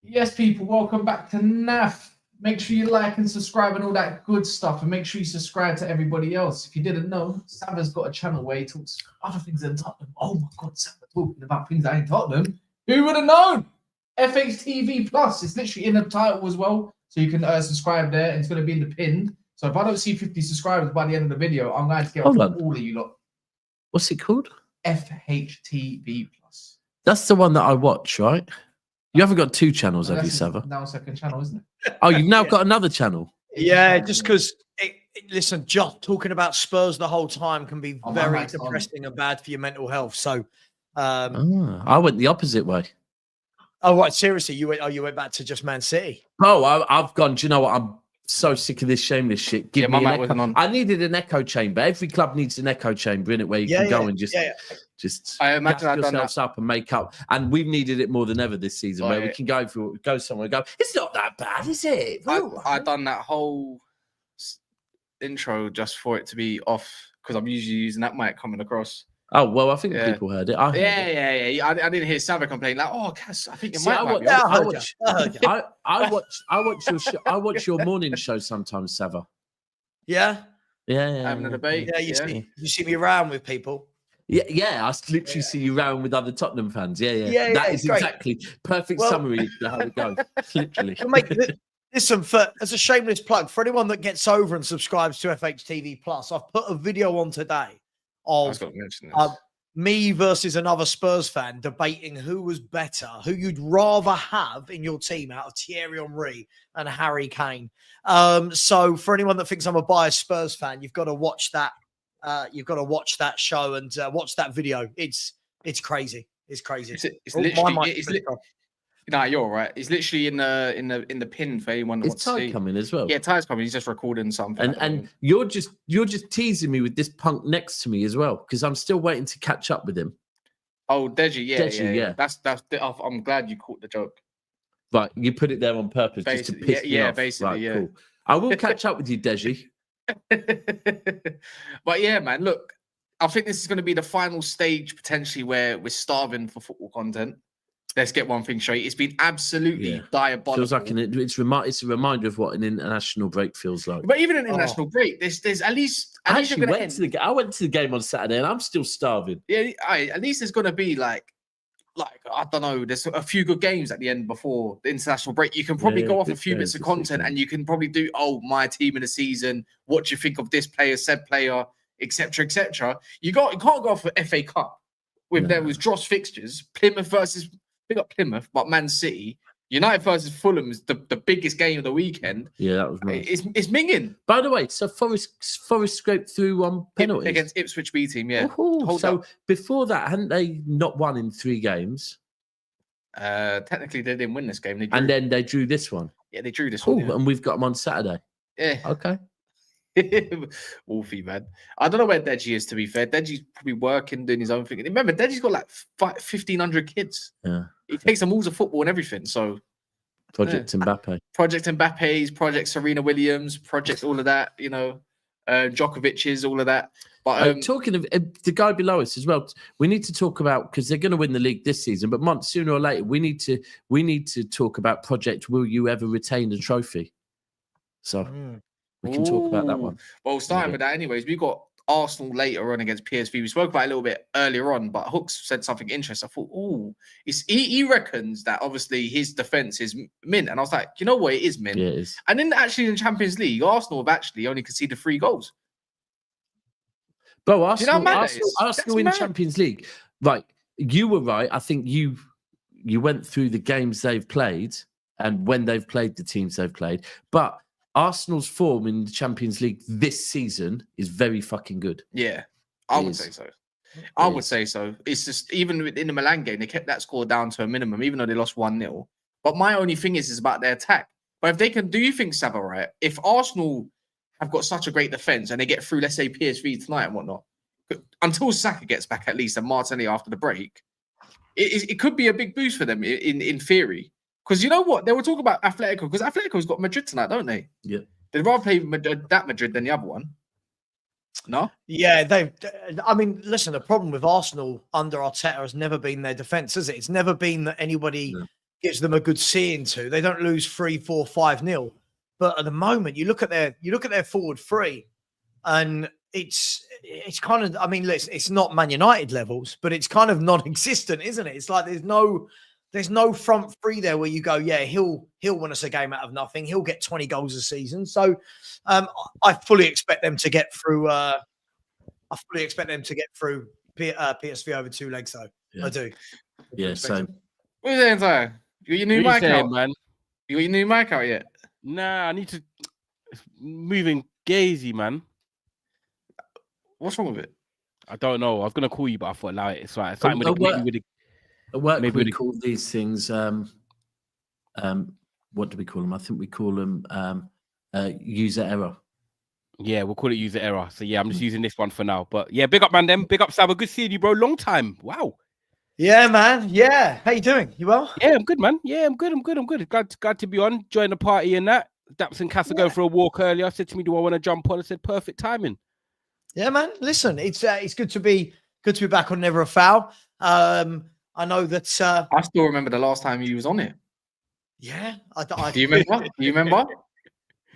Yes, people, welcome back to NAF. Make sure you like and subscribe and all that good stuff. And make sure you subscribe to everybody else. If you didn't know, Sava's got a channel where he talks other things than Tottenham. Oh my God, Sava talking about things that ain't Tottenham. Who would have known? FHTV Plus. It's literally in the title as well. So you can subscribe there. And it's going to be in the pinned. So if I don't see 50 subscribers by the end of the video, I'm going to get off all of you lot. What's it called? FHTV Plus. That's the one that I watch, right? You haven't got two channels, have you, Sava? Now a second channel, isn't it? Oh, you've now got another channel. Yeah, just because, listen, just talking about Spurs the whole time can be very depressing and bad for your mental health. So, I went the opposite way. Oh, right, seriously, you went back to just Man City? Oh, I've gone. Do you know what? I'm so sick of this shameless shit. Give me an echo. On. I needed an echo chamber. Every club needs an echo chamber in it where you can go and just I imagine I've done yourselves up and make up. And we've needed it more than ever this season, where we can go somewhere and go, it's not that bad, is it? I've done that whole intro just for it to be off because I'm usually using that mic coming across. Oh, well, I think people heard it. I didn't hear Sava complain like, "Oh, Cass, I think your mic might be off." I watch your morning show sometimes, Sava. Yeah? Yeah. Having a debate. Yeah, you see me around with people. Yeah. I literally see you around with other Tottenham fans. Yeah. That is exactly perfect summary of how it goes. Literally. Listen, as a shameless plug, for anyone that gets over and subscribes to FHTV Plus, I've put a video on today of me versus another Spurs fan debating who was better, who you'd rather have in your team out of Thierry Henry and Harry Kane. So for anyone that thinks I'm a biased Spurs fan, you've got to watch that. You've got to watch that show and watch that video. It's crazy. It's crazy. It's literally. No, you're right. It's literally in the pin for anyone that wants to see. Ty coming as well? Yeah, Ty's coming. He's just recording something. And you're just teasing me with this punk next to me as well because I'm still waiting to catch up with him. Oh, Deji, yeah. That's. I'm glad you caught the joke. Right, you put it there on purpose just to piss me off. Basically, Cool. I will catch up with you, Deji. But yeah, man, look, I think this is going to be the final stage potentially where we're starving for football content. Let's get one thing straight. It's been absolutely diabolical. Feels like it's a reminder of what an international break feels like. But even an international break, there's at least I went to the game on Saturday and I'm still starving. Yeah, at least there's going to be like I don't know. There's a few good games at the end before the international break. You can probably go off a few bits of content and you can probably do my team in the season. What do you think of this player, said player, etc., etc. You can't go off for FA Cup with there was dross fixtures. Plymouth versus. Big up Plymouth, but Man City, United versus Fulham is the biggest game of the weekend. Yeah, that was nice. It's minging. By the way, so Forest scraped through on penalties against Ipswich B team. Yeah. So before that, hadn't they not won in 3 games? Technically, they didn't win this game. And then they drew this one. Yeah, they drew this one. And we've got them on Saturday. Yeah. Okay. Wolfie, man. I don't know where Deji is, to be fair. Deji's probably working, doing his own thing. Remember, Deji's got like 1,500 kids. Yeah. He takes them all to football and everything. So, Project Mbappe. Project Mbappe's, Project Serena Williams, Project all of that, Djokovic's, all of that. But talking of the guy below us as well, we need to talk about, because they're going to win the league this season, but sooner or later, we need to talk about Project Will You Ever Retain the Trophy? So we can talk about that one. Well, starting with that anyways, we've got Arsenal later on against PSV. We spoke about it a little bit earlier on, but Hooks said something interesting. I thought, he reckons that obviously his defence is mint. And I was like, you know what? It is mint. Yeah, it is. And then actually in the Champions League, Arsenal have actually only conceded 3 goals. Bro, Arsenal in the Champions League. Right, you were right. I think you went through the games they've played and when they've played the teams they've played. But Arsenal's form in the Champions League this season is very fucking good. Yeah, I would say so. I would say so. It's just, even in the Milan game, they kept that score down to a minimum, even though they lost 1-0. But my only thing is about their attack. But if they can, do you think, Sava, right? If Arsenal have got such a great defense and they get through, let's say, PSV tonight and whatnot, until Saka gets back at least and Martinelli after the break, it could be a big boost for them in theory. Because you know what? They were talking about Atletico, because Atletico's got Madrid tonight, don't they? Yeah. They'd rather play that Madrid than the other one. No? Yeah, I mean, listen, the problem with Arsenal under Arteta has never been their defence, has it? It's never been that anybody gives them a good seeing to. They don't lose 3-4, 5-0. But at the moment, you look at their forward three, and it's kind of, I mean, listen, it's not Man United levels, but it's kind of non-existent, isn't it? It's like there's no front three there where you go, yeah, he'll win us a game out of nothing. He'll get 20 goals a season. So I fully expect them to get through. PSV over 2 legs, though. Yeah. I do. Yeah, same. What are you saying, Ty? You got your new mic out, man? You got your new mic out yet? Nah, I need to moving gazy, man. What's wrong with it? I don't know. I was gonna call you, but I thought allow it. It's right. It's At work, we call these things. What do we call them? I think we call them user error. Yeah, we'll call it user error. So yeah, I'm just using this one for now. But yeah, big up, man. Them big up, Saba. Good seeing you, bro. Long time. Wow. Yeah, man. Yeah. How you doing? You well? Yeah, I'm good, man. Yeah, I'm good. Glad to be on. Join the party and that. Daps and Cass are going for a walk earlier. Said to me, "Do I want to jump on?" I said, "Perfect timing." Yeah, man. Listen, it's good to be back on Never a Foul. I know that. I still remember the last time you was on it. Yeah. Do you remember? You remember?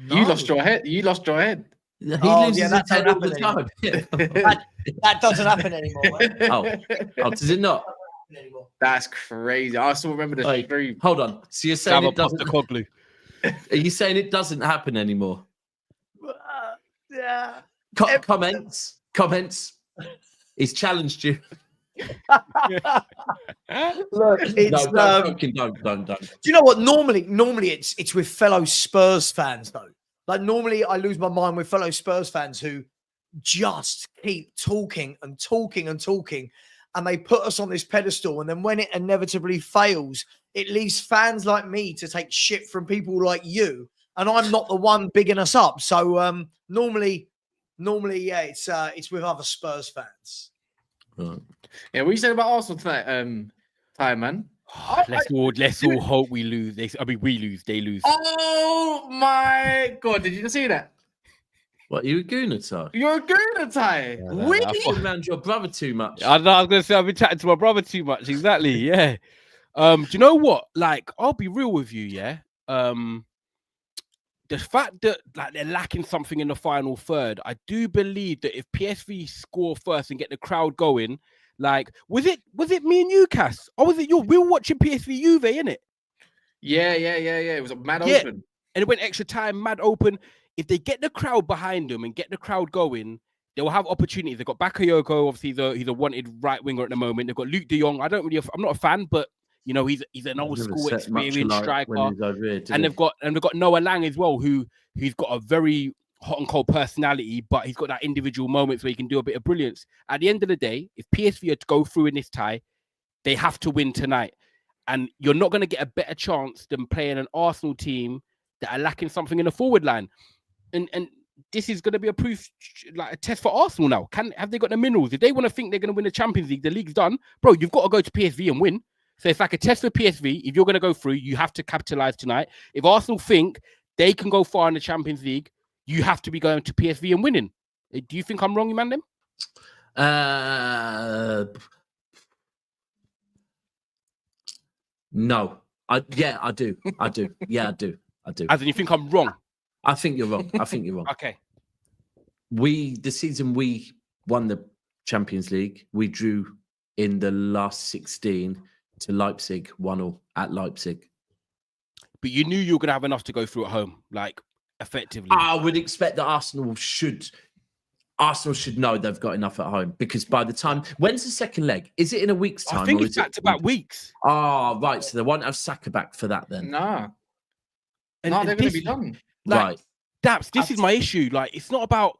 No. You lost your head. He loses his head all the time. that doesn't happen anymore. Oh, does it not? That's crazy. I still remember the stream. Hold on. So you're saying it doesn't? Are you saying it doesn't happen anymore? Yeah. Comments. He's challenged you. Look, it's don't. Do you know what? Normally it's with fellow Spurs fans though. Like normally I lose my mind with fellow Spurs fans who just keep talking and they put us on this pedestal, and then when it inevitably fails, it leaves fans like me to take shit from people like you, and I'm not the one bigging us up. So normally, yeah, it's with other Spurs fans. Right. Yeah, what you said about Arsenal tonight, Ty, man? Let's all hope we lose. We lose. They lose. Oh my God! Did you see that? What, you a gooner, Ty? You're a gooner, Ty. We been around your brother too much. I was going to say I've been chatting to my brother too much. Exactly. Yeah. Do you know what? Like, I'll be real with you. Yeah. The fact that like they're lacking something in the final third, I do believe that if PSV score first and get the crowd going. Like, was it me and you, Cass? Or was it you? We were watching PSV Juve, innit? Yeah. It was a mad open. And it went extra time, mad open. If they get the crowd behind them and get the crowd going, they will have opportunities. They've got Bakayoko, obviously he's a wanted right winger at the moment. They've got Luke de Jong. I'm not a fan, but you know, he's an old school experienced striker. And they've got Noah Lang as well, who's got a very hot and cold personality, but he's got that individual moments where he can do a bit of brilliance. At the end of the day, if PSV are to go through in this tie, they have to win tonight. And you're not going to get a better chance than playing an Arsenal team that are lacking something in the forward line. And this is going to be a proof, like a test for Arsenal now. Have they got the minerals? If they want to think they're going to win the Champions League, the league's done. Bro, you've got to go to PSV and win. So it's like a test for PSV. If you're going to go through, you have to capitalize tonight. If Arsenal think they can go far in the Champions League, you have to be going to PSV and winning. Do you think I'm wrong, man? No. I do. Yeah, I do. As in, you think I'm wrong? I think you're wrong. Okay. The season we won the Champions League, we drew in the last 16 to Leipzig, 1-1 at Leipzig. But you knew you were going to have enough to go through at home, like effectively. I would expect that Arsenal should know they've got enough at home, because by the time, when's the second leg? Is it in a week's time? I think it's back-to-back weeks. Oh, right. So they won't have Saka back for that then. No, they're going to be done. Like, right. Daps, this is my issue. Like, it's not about.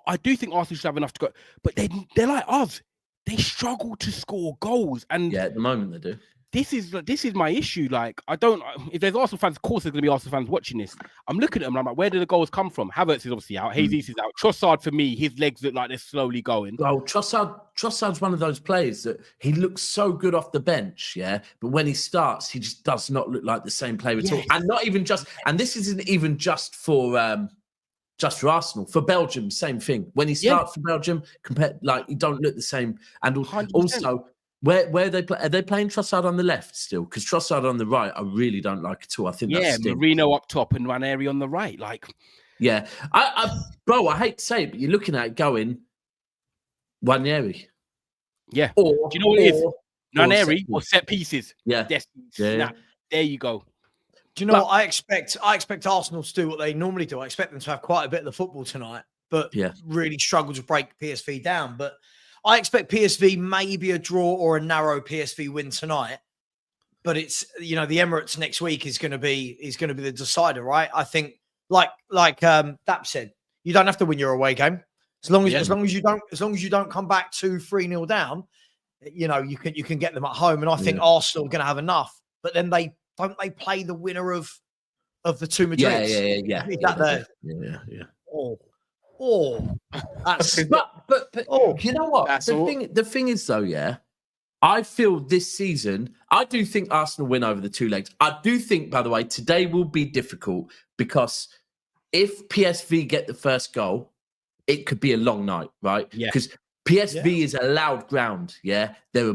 I do think Arsenal should have enough to go, but they're like us. They struggle to score goals, and yeah, at the moment they do. this is my issue. Like, I don't. If there's Arsenal fans, of course there's going to be Arsenal fans watching this. I'm looking at them. I'm like, where do the goals come from? Havertz is obviously out. Jesus is out. Trossard, for me, his legs look like they're slowly going. Oh, Trossard's one of those players that he looks so good off the bench, yeah. But when he starts, he just does not look like the same player at all. And not even just. And this isn't even just for Arsenal. For Belgium, same thing. When he starts for Belgium, he don't look the same. And 100%. also. Where they play? Are they playing Trossard on the left still? Because Trossard on the right, I really don't like at all. I think that's Marino up top and Ranieri on the right. Like, bro, I hate to say it, but you're looking at it going Ranieri. Yeah. Or do you know what it is? Ranieri or set pieces. Yeah. Snap. There you go. Do you know what I expect? I expect Arsenal to do what they normally do. I expect them to have quite a bit of the football tonight, but really struggle to break PSV down. But I expect PSV maybe a draw or a narrow PSV win tonight, but it's the Emirates next week is going to be the decider, right? I think like Dap said, you don't have to win your away game as long as you don't come back 2-3-0 down. You can get them at home, and I think Arsenal are going to have enough. But then they play the winner of the two Madrids. Yeah. That's but you know what? The thing is though, I feel this season, I do think Arsenal win over the two legs. I do think, by the way, today will be difficult because if PSV get the first goal, it could be a long night, right? Yeah. Because PSV is a loud ground, yeah? They're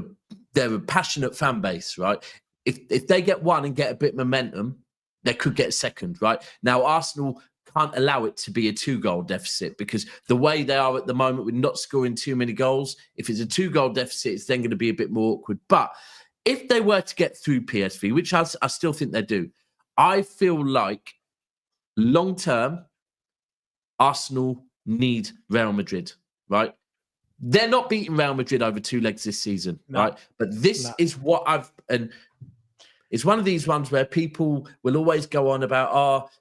a passionate fan base, right? If they get one and get a bit of momentum, they could get a second, right? Now, Arsenal can't allow it to be a 2-goal deficit because the way they are at the moment with not scoring too many goals, if it's a 2-goal deficit, it's then going to be a bit more awkward. But if they were to get through PSV, which I still think they do, I feel like long-term, Arsenal need Real Madrid, right? They're not beating Real Madrid over two legs this season, right? But this is what and it's one of these ones where people will always go on about,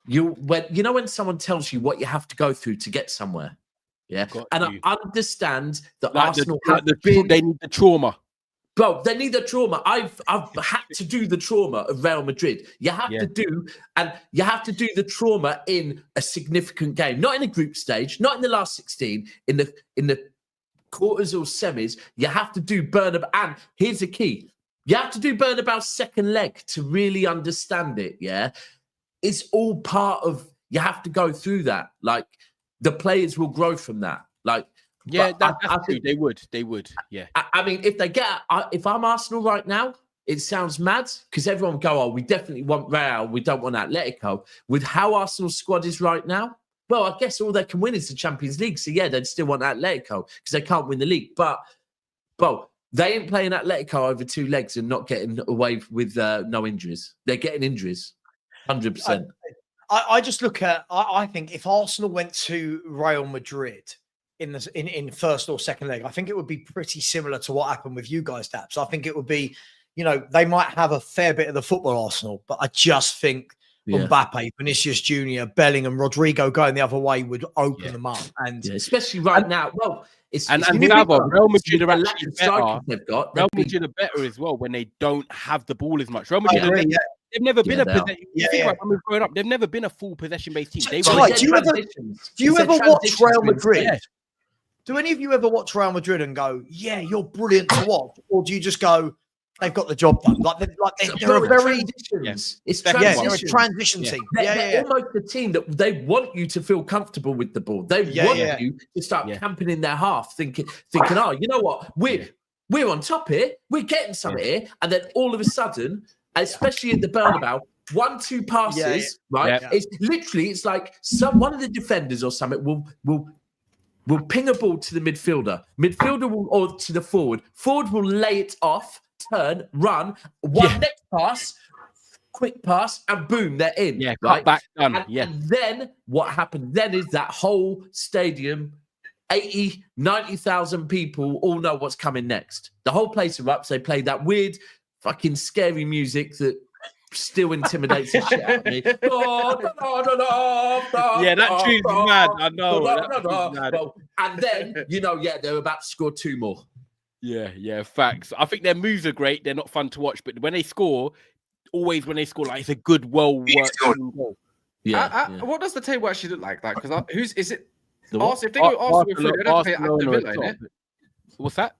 when someone tells you what you have to go through to get somewhere, I understand that Arsenal they need the trauma. Bro, they need the trauma. I've had to do the trauma of Real Madrid. You have to do the trauma in a significant game, not in a group stage, not in the last 16, in the quarters or semis. You have to do Bernabeu, and here's the key: you have to do Bernabeu's second leg to really understand it. Yeah, it's all part of. You have to go through that. Like the players will grow from that. Like. Yeah, that's true. They would. Yeah. I mean, if I'm Arsenal right now, it sounds mad because everyone would go, we definitely want Real. We don't want Atletico. With how Arsenal's squad is right now, well, I guess all they can win is the Champions League. So, they'd still want Atletico because they can't win the league. But, they ain't playing Atletico over two legs and not getting away with no injuries. They're getting injuries, 100%. I just look at, I think if Arsenal went to Real Madrid in first or second leg, I think it would be pretty similar to what happened with you guys, Daps. I think it would be, they might have a fair bit of the football Arsenal, but I just think Mbappe, Vinicius Jr., Bellingham, Rodrigo going the other way would open them up. And especially right now. Well, Real Madrid are actually better. They've got. Real Madrid are better as well when they don't have the ball as much. Real Madrid they've never been a possession. When we've grown up, they've never been a full possession-based team. Do you ever watch Real Madrid? Yeah. Do any of you ever watch Real Madrid and go, "Yeah, you're brilliant to watch," or do you just go, "They've got the job done"? They're a very it's they're a transition team. They're almost a team that they want you to feel comfortable with the ball. They want you to start camping in their half, thinking, "Oh, you know what? We're on top here. We're getting something here," and then all of a sudden. Especially at the Bernabeu, 1-2 passes, right? Yeah. It's like one of the defenders or something will ping a ball to the midfielder. Midfielder or to the forward. Forward will lay it off, turn, run, next pass, quick pass, and boom, they're in. Yeah, right? Back, done. And then what happened then is that whole stadium, 80, 90,000 people all know what's coming next. The whole place erupts. They play that weird fucking scary music that still intimidates the shit out of me. That tune's mad. I know. And then, they're about to score two more. Yeah, facts. I think their moves are great. They're not fun to watch, but when they score, like it's a good, well worked goal. What does the table actually look like? Like, because who's is it? The Arsenal, if they go Arsenal through, they don't have to play Aston Villa, top. innit? What's that?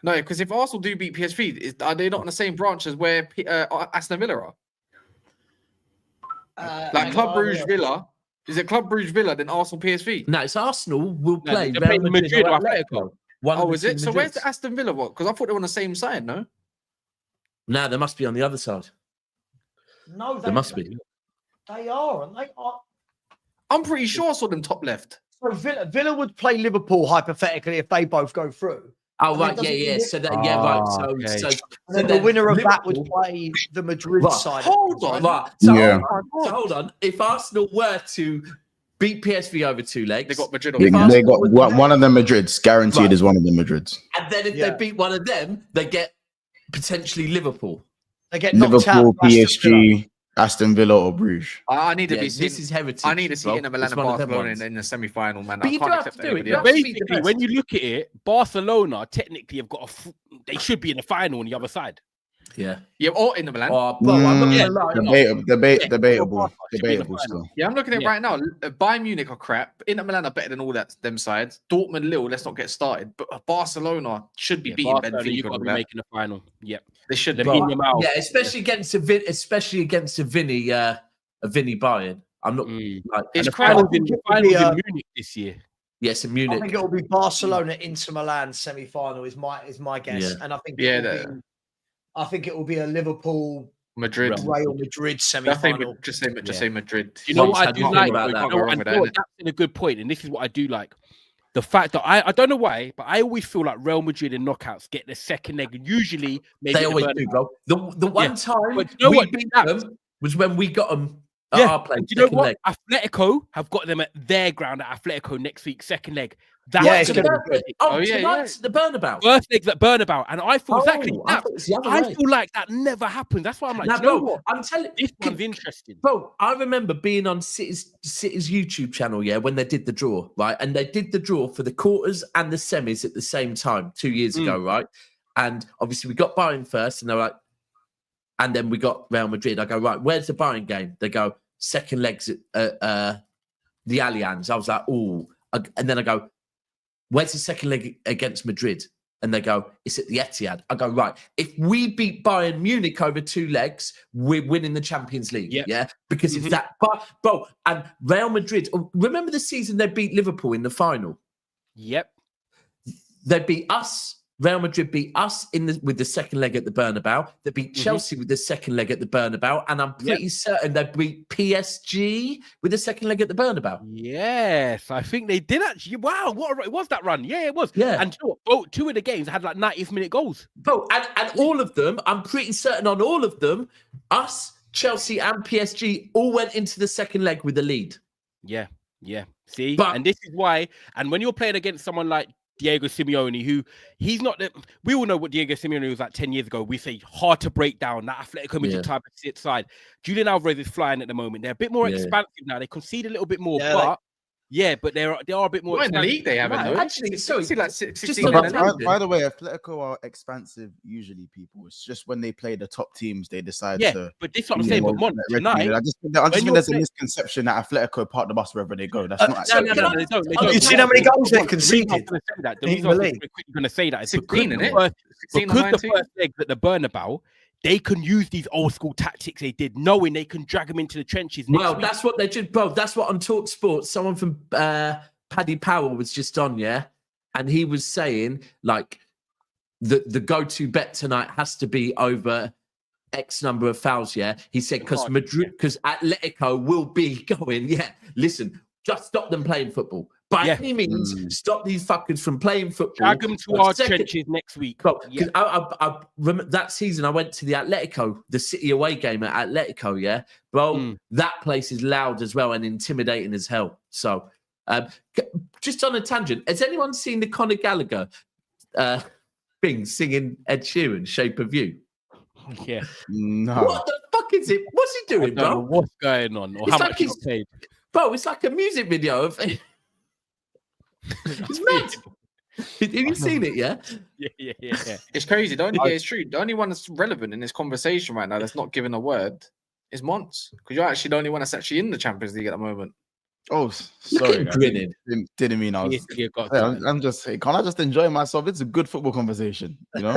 No, because if Arsenal do beat PSV, are they not in the same branch as where Aston Villa are? Like Club Brugge Villa. Is it Club Brugge Villa then Arsenal PSV? No, it's Arsenal will play Real Madrid or Atletico. Is it? So where's the Aston Villa one? Because I thought they were on the same side, no? No, they must be on the other side. No, they must be. They are, and they are. I'm pretty sure I saw them top left. So Villa would play Liverpool hypothetically if they both go through. Oh right, yeah. So that right. So the winner of that would play the Madrid side. Hold on. Right. So hold on. If Arsenal were to beat PSV over 2 legs, they got Madrid. They got one of the Madrids. Guaranteed is one of the Madrids. And then if they beat one of them, they get potentially Liverpool. They get Liverpool, PSG, Aston Villa, or Bruges. I need to be. This is heritage. I need to see Inter Milan and Barcelona in the semi-final, man. But you can't don't have accept to do it. anybody else. Basically, when you look at it, Barcelona technically have got they should be in the final on the other side. Yeah, or Inter Milan. Debatable still. Yeah, I'm looking at it right now. Bayern Munich are crap. Inter Milan are better than all them sides. Dortmund, Lille, let's not get started. But Barcelona should be beating Benfica. You've got to be making the final. Yep, they should. Yeah, especially against a Vinny Bayern. I'm not like it's final in Munich this year. Yes, in Munich. I think it will be Barcelona Inter Milan semi-final is my guess, and I think I think it will be a Liverpool Madrid Real Madrid semi-final. Just say Madrid. You know what I do like about that? That's a good point, and this is what I do like. The fact that I don't know why, but I always feel like Real Madrid in knockouts get the second leg, and usually they always do, bro. The one time we beat them was when we got them. Yeah, and you know what? Atletico have got them at their ground at Atletico next week, second leg. That's going to be good. Tonight's the Burnabout. First leg's at Burnabout, and I feel exactly that. I feel like that never happened. That's why I'm like, you know what? I'm telling you, this one's interesting. Bro, I remember being on City's YouTube channel, when they did the draw, right? And they did the draw for the quarters and the semis at the same time 2 years ago, right? And obviously we got Bayern first, and they're like, and then we got Real Madrid. I go, right, where's the Bayern game? They go, second legs at the Allianz. I was like, oh, and then I go, where's the second leg against Madrid? And they go, it's at the Etihad. I go, right, if we beat Bayern Munich over 2 legs, we're winning the Champions League. Yeah. Because it's that. But, bro, and Real Madrid, remember the season they beat Liverpool in the final? Yep. They beat us. Real Madrid beat us with the second leg at the Bernabeu. They beat Chelsea with the second leg at the Bernabeu, and I'm pretty certain they beat PSG with the second leg at the Bernabeu. Yes, I think they did actually. Wow, what was that run? Yeah, it was. Yeah, and two of the games had like 90th minute goals. Bro, and all of them, I'm pretty certain on all of them, us, Chelsea, and PSG all went into the second leg with the lead. Yeah. See, and this is why. And when you're playing against someone like Diego Simeone, he's not we all know what Diego Simeone was like 10 years ago. We say hard to break down, that Atletico Madrid type of side. Julian Alvarez is flying at the moment. They're a bit more expansive now. They concede a little bit more, but they are a bit more in the league. They haven't actually. Sorry, like 16. By the way, Atletico are expansive usually. People, it's just when they play the top teams, they decide to. But this is what I'm saying. But tonight, I just think there's a misconception that Atletico part the bus wherever they go. That's not. No, they don't. You seen how many goals they've conceded? The reason I'm going to say that is because the first legs at the Bernabeu, they can use these old school tactics they did, knowing they can drag them into the trenches. Well, that's what they did, bro. That's what on Talk Sports, someone from Paddy Powell was just on, and he was saying like the go-to bet tonight has to be over X number of fouls. He said because Atletico will be going. Listen, just stop them playing football. By any means, stop these fuckers from playing football. Drag them to our trenches next week. Because I remember that season I went to the Atletico, the City away game at Atletico, Bro, that place is loud as well and intimidating as hell. So, just on a tangent, has anyone seen the Conor Gallagher thing singing Ed Sheeran, Shape of You? Yeah. No. What the fuck is it? What's he doing, bro? What's going on? Or how much he's paid? Bro, it's like a music video of... It's mad. Have you seen it? Yeah. Yeah. It's crazy. It's true. The only one that's relevant in this conversation right now that's not giving a word is Mons, because you're actually the only one that's actually in the Champions League at the moment. Oh, sorry, guys. Grinning. Didn't mean I was. PSG got Hey, something. I'm just saying, can't I just enjoy myself? It's a good football conversation, you know.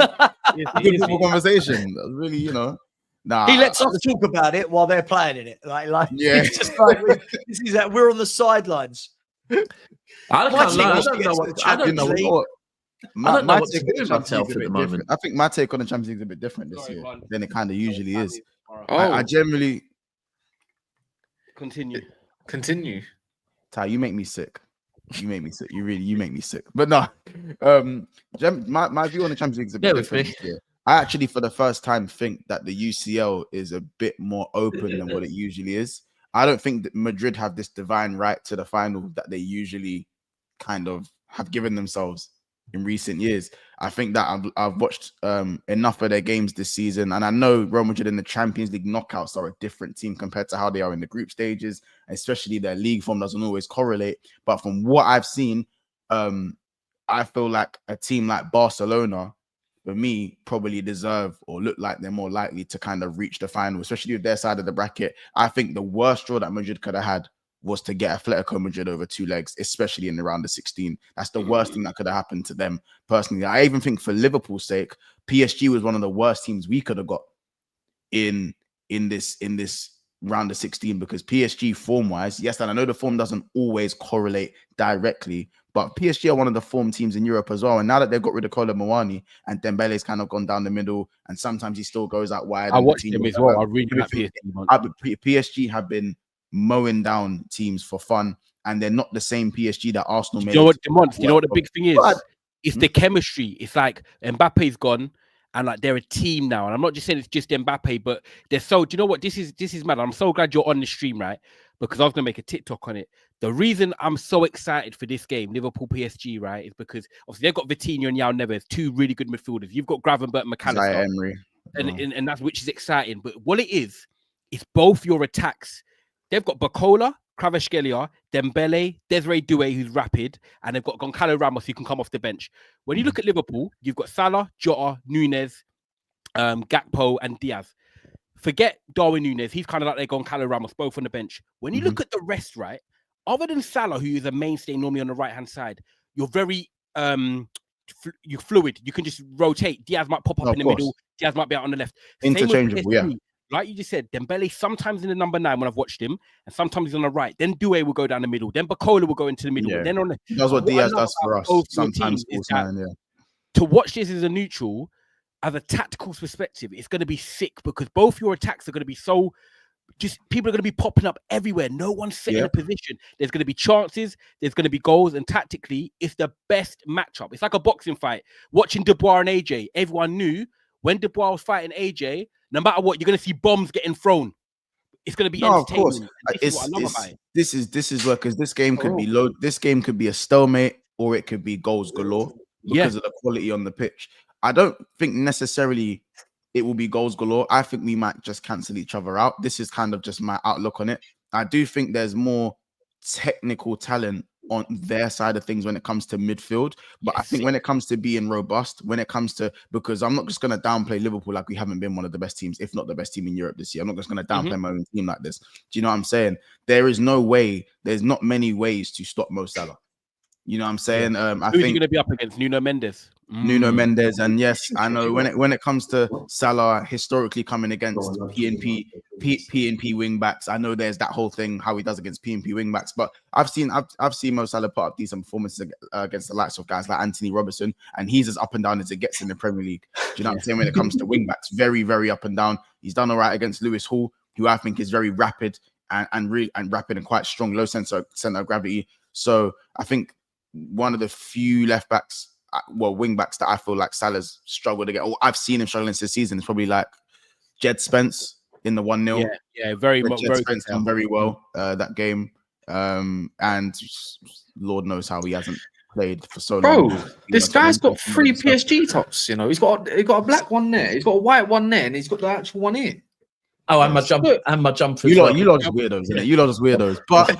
It Good is, football conversation. Really, you know. Nah, He lets us talk about it while they're playing in it. Like Yeah. it's just like this is that we're on the sidelines. I My can't team lie. I wants to don't get know to what. the I don't you Champions know, League. what? I don't know what take to on do the with Champions myself League is a at the bit moment. different. I think my take on the Champions League is a bit different this Sorry, year go on. than it kind of usually is. Oh, I generally, Continue. continue. Ty, you make me sick. You make me sick. You make me sick. But no, my view on the Champions League is a bit Bear with different me. this year. I actually, for the first time, think that the UCL is a bit more open than what it usually is. I don't think that Madrid have this divine right to the final that they usually kind of have given themselves in recent years. I think that I've watched enough of their games this season, and I know Real Madrid in the Champions League knockouts are a different team compared to how they are in the group stages, especially their league form doesn't always correlate. But from what I've seen, I feel like a team like Barcelona, for me, probably deserve or look like they're more likely to kind of reach the final, especially with their side of the bracket. I think the worst draw that Madrid could have had was to get Atletico Madrid over 2 legs, especially in the round of 16. That's the worst thing that could have happened to them personally. I even think for Liverpool's sake, PSG was one of the worst teams we could have got in this round of 16, because PSG form-wise, yes, and I know the form doesn't always correlate directly, but PSG are one of the form teams in Europe as well. And now that they've got rid of Kolo Muani and Dembele's kind of gone down the middle, and sometimes he still goes out wide. I watched him as well. I really like PSG. PSG have been mowing down teams for fun, and they're not the same PSG that Arsenal made. You know what the big thing is? It's the chemistry. It's like Mbappe's gone, and like they're a team now. And I'm not just saying it's just Mbappe, but they're so. Do you know what? This is mad. I'm so glad you're on the stream, right? Because I was gonna make a TikTok on it. The reason I'm so excited for this game, Liverpool PSG, right, is because obviously they've got Vitinha and Yao Neves, 2 really good midfielders. You've got Gravenberch and McAllister, and that's which is exciting. But what it is both your attacks. They've got Bacola, Kvaratskhelia, Dembele, Desiree Doué, who's rapid, and they've got Goncalo Ramos, who can come off the bench. When you look at Liverpool, you've got Salah, Jota, Nunez, Gakpo, and Diaz. Forget Darwin Nunez. He's kind of like their Goncalo Ramos, both on the bench. When you look at the rest, right, other than Salah, who is a mainstay normally on the right-hand side, you're very you're fluid. You can just rotate. Diaz might pop up in the middle. Diaz might be out on the left. Interchangeable, yeah. Like you just said, Dembele sometimes in the number 9 when I've watched him, and sometimes he's on the right. Then Doué will go down the middle. Then Bacola will go into the middle. Yeah. Then on the, that's what Diaz does for us. Sometimes to watch this as a neutral, as a tactical perspective, it's going to be sick because both your attacks are going to be so. Just people are going to be popping up everywhere. No one's set in a position. There's going to be chances. There's going to be goals, and tactically, it's the best matchup. It's like a boxing fight. Watching Dubois and AJ, everyone knew when Dubois was fighting AJ. No matter what, you're going to see bombs getting thrown. It's going to be entertaining. Of course. This is what I love about it. This is where, because this game could be low. This game could be a stalemate, or it could be goals galore because of the quality on the pitch. I don't think necessarily it will be goals galore. I think we might just cancel each other out. This is kind of just my outlook on it. I do think there's more technical talent on their side of things when it comes to midfield, but I think when it comes to being robust, when it comes to, because I'm not just going to downplay Liverpool like we haven't been one of the best teams, if not the best team in Europe this year. I'm not just going to downplay my own team like this. Do you know what I'm saying? There is no way, there's not many ways to stop Mo Salah. You know what I'm saying? I Who's think he going to be up against? Nuno Mendes. Nuno Mendes, and yes, I know when it comes to Salah historically coming against PNP wing backs, I know there's that whole thing how he does against PNP wing backs, but I've seen Mo Salah put up decent performances against the likes of guys like Anthony Robertson, and he's as up and down as it gets in the Premier League. Do you know what I'm saying? When it comes to wing backs, very, very up and down. He's done all right against Lewis Hall, who I think is very rapid and rapid and quite strong, low center of gravity. So I think one of the few left backs, wing backs that I feel like Salah's struggled to get, or I've seen him struggling this season, is probably like Jed Spence in the 1-0. Yeah, very Spence done very well that game. And Lord knows how he hasn't played for so long. Bro, this guy's got 3 PSG tops, you know. He's got a black one there, he's got a white one there, and he's got the actual one here. Oh, and my jumper. You lot just weirdos, innit? You lot just weirdos. But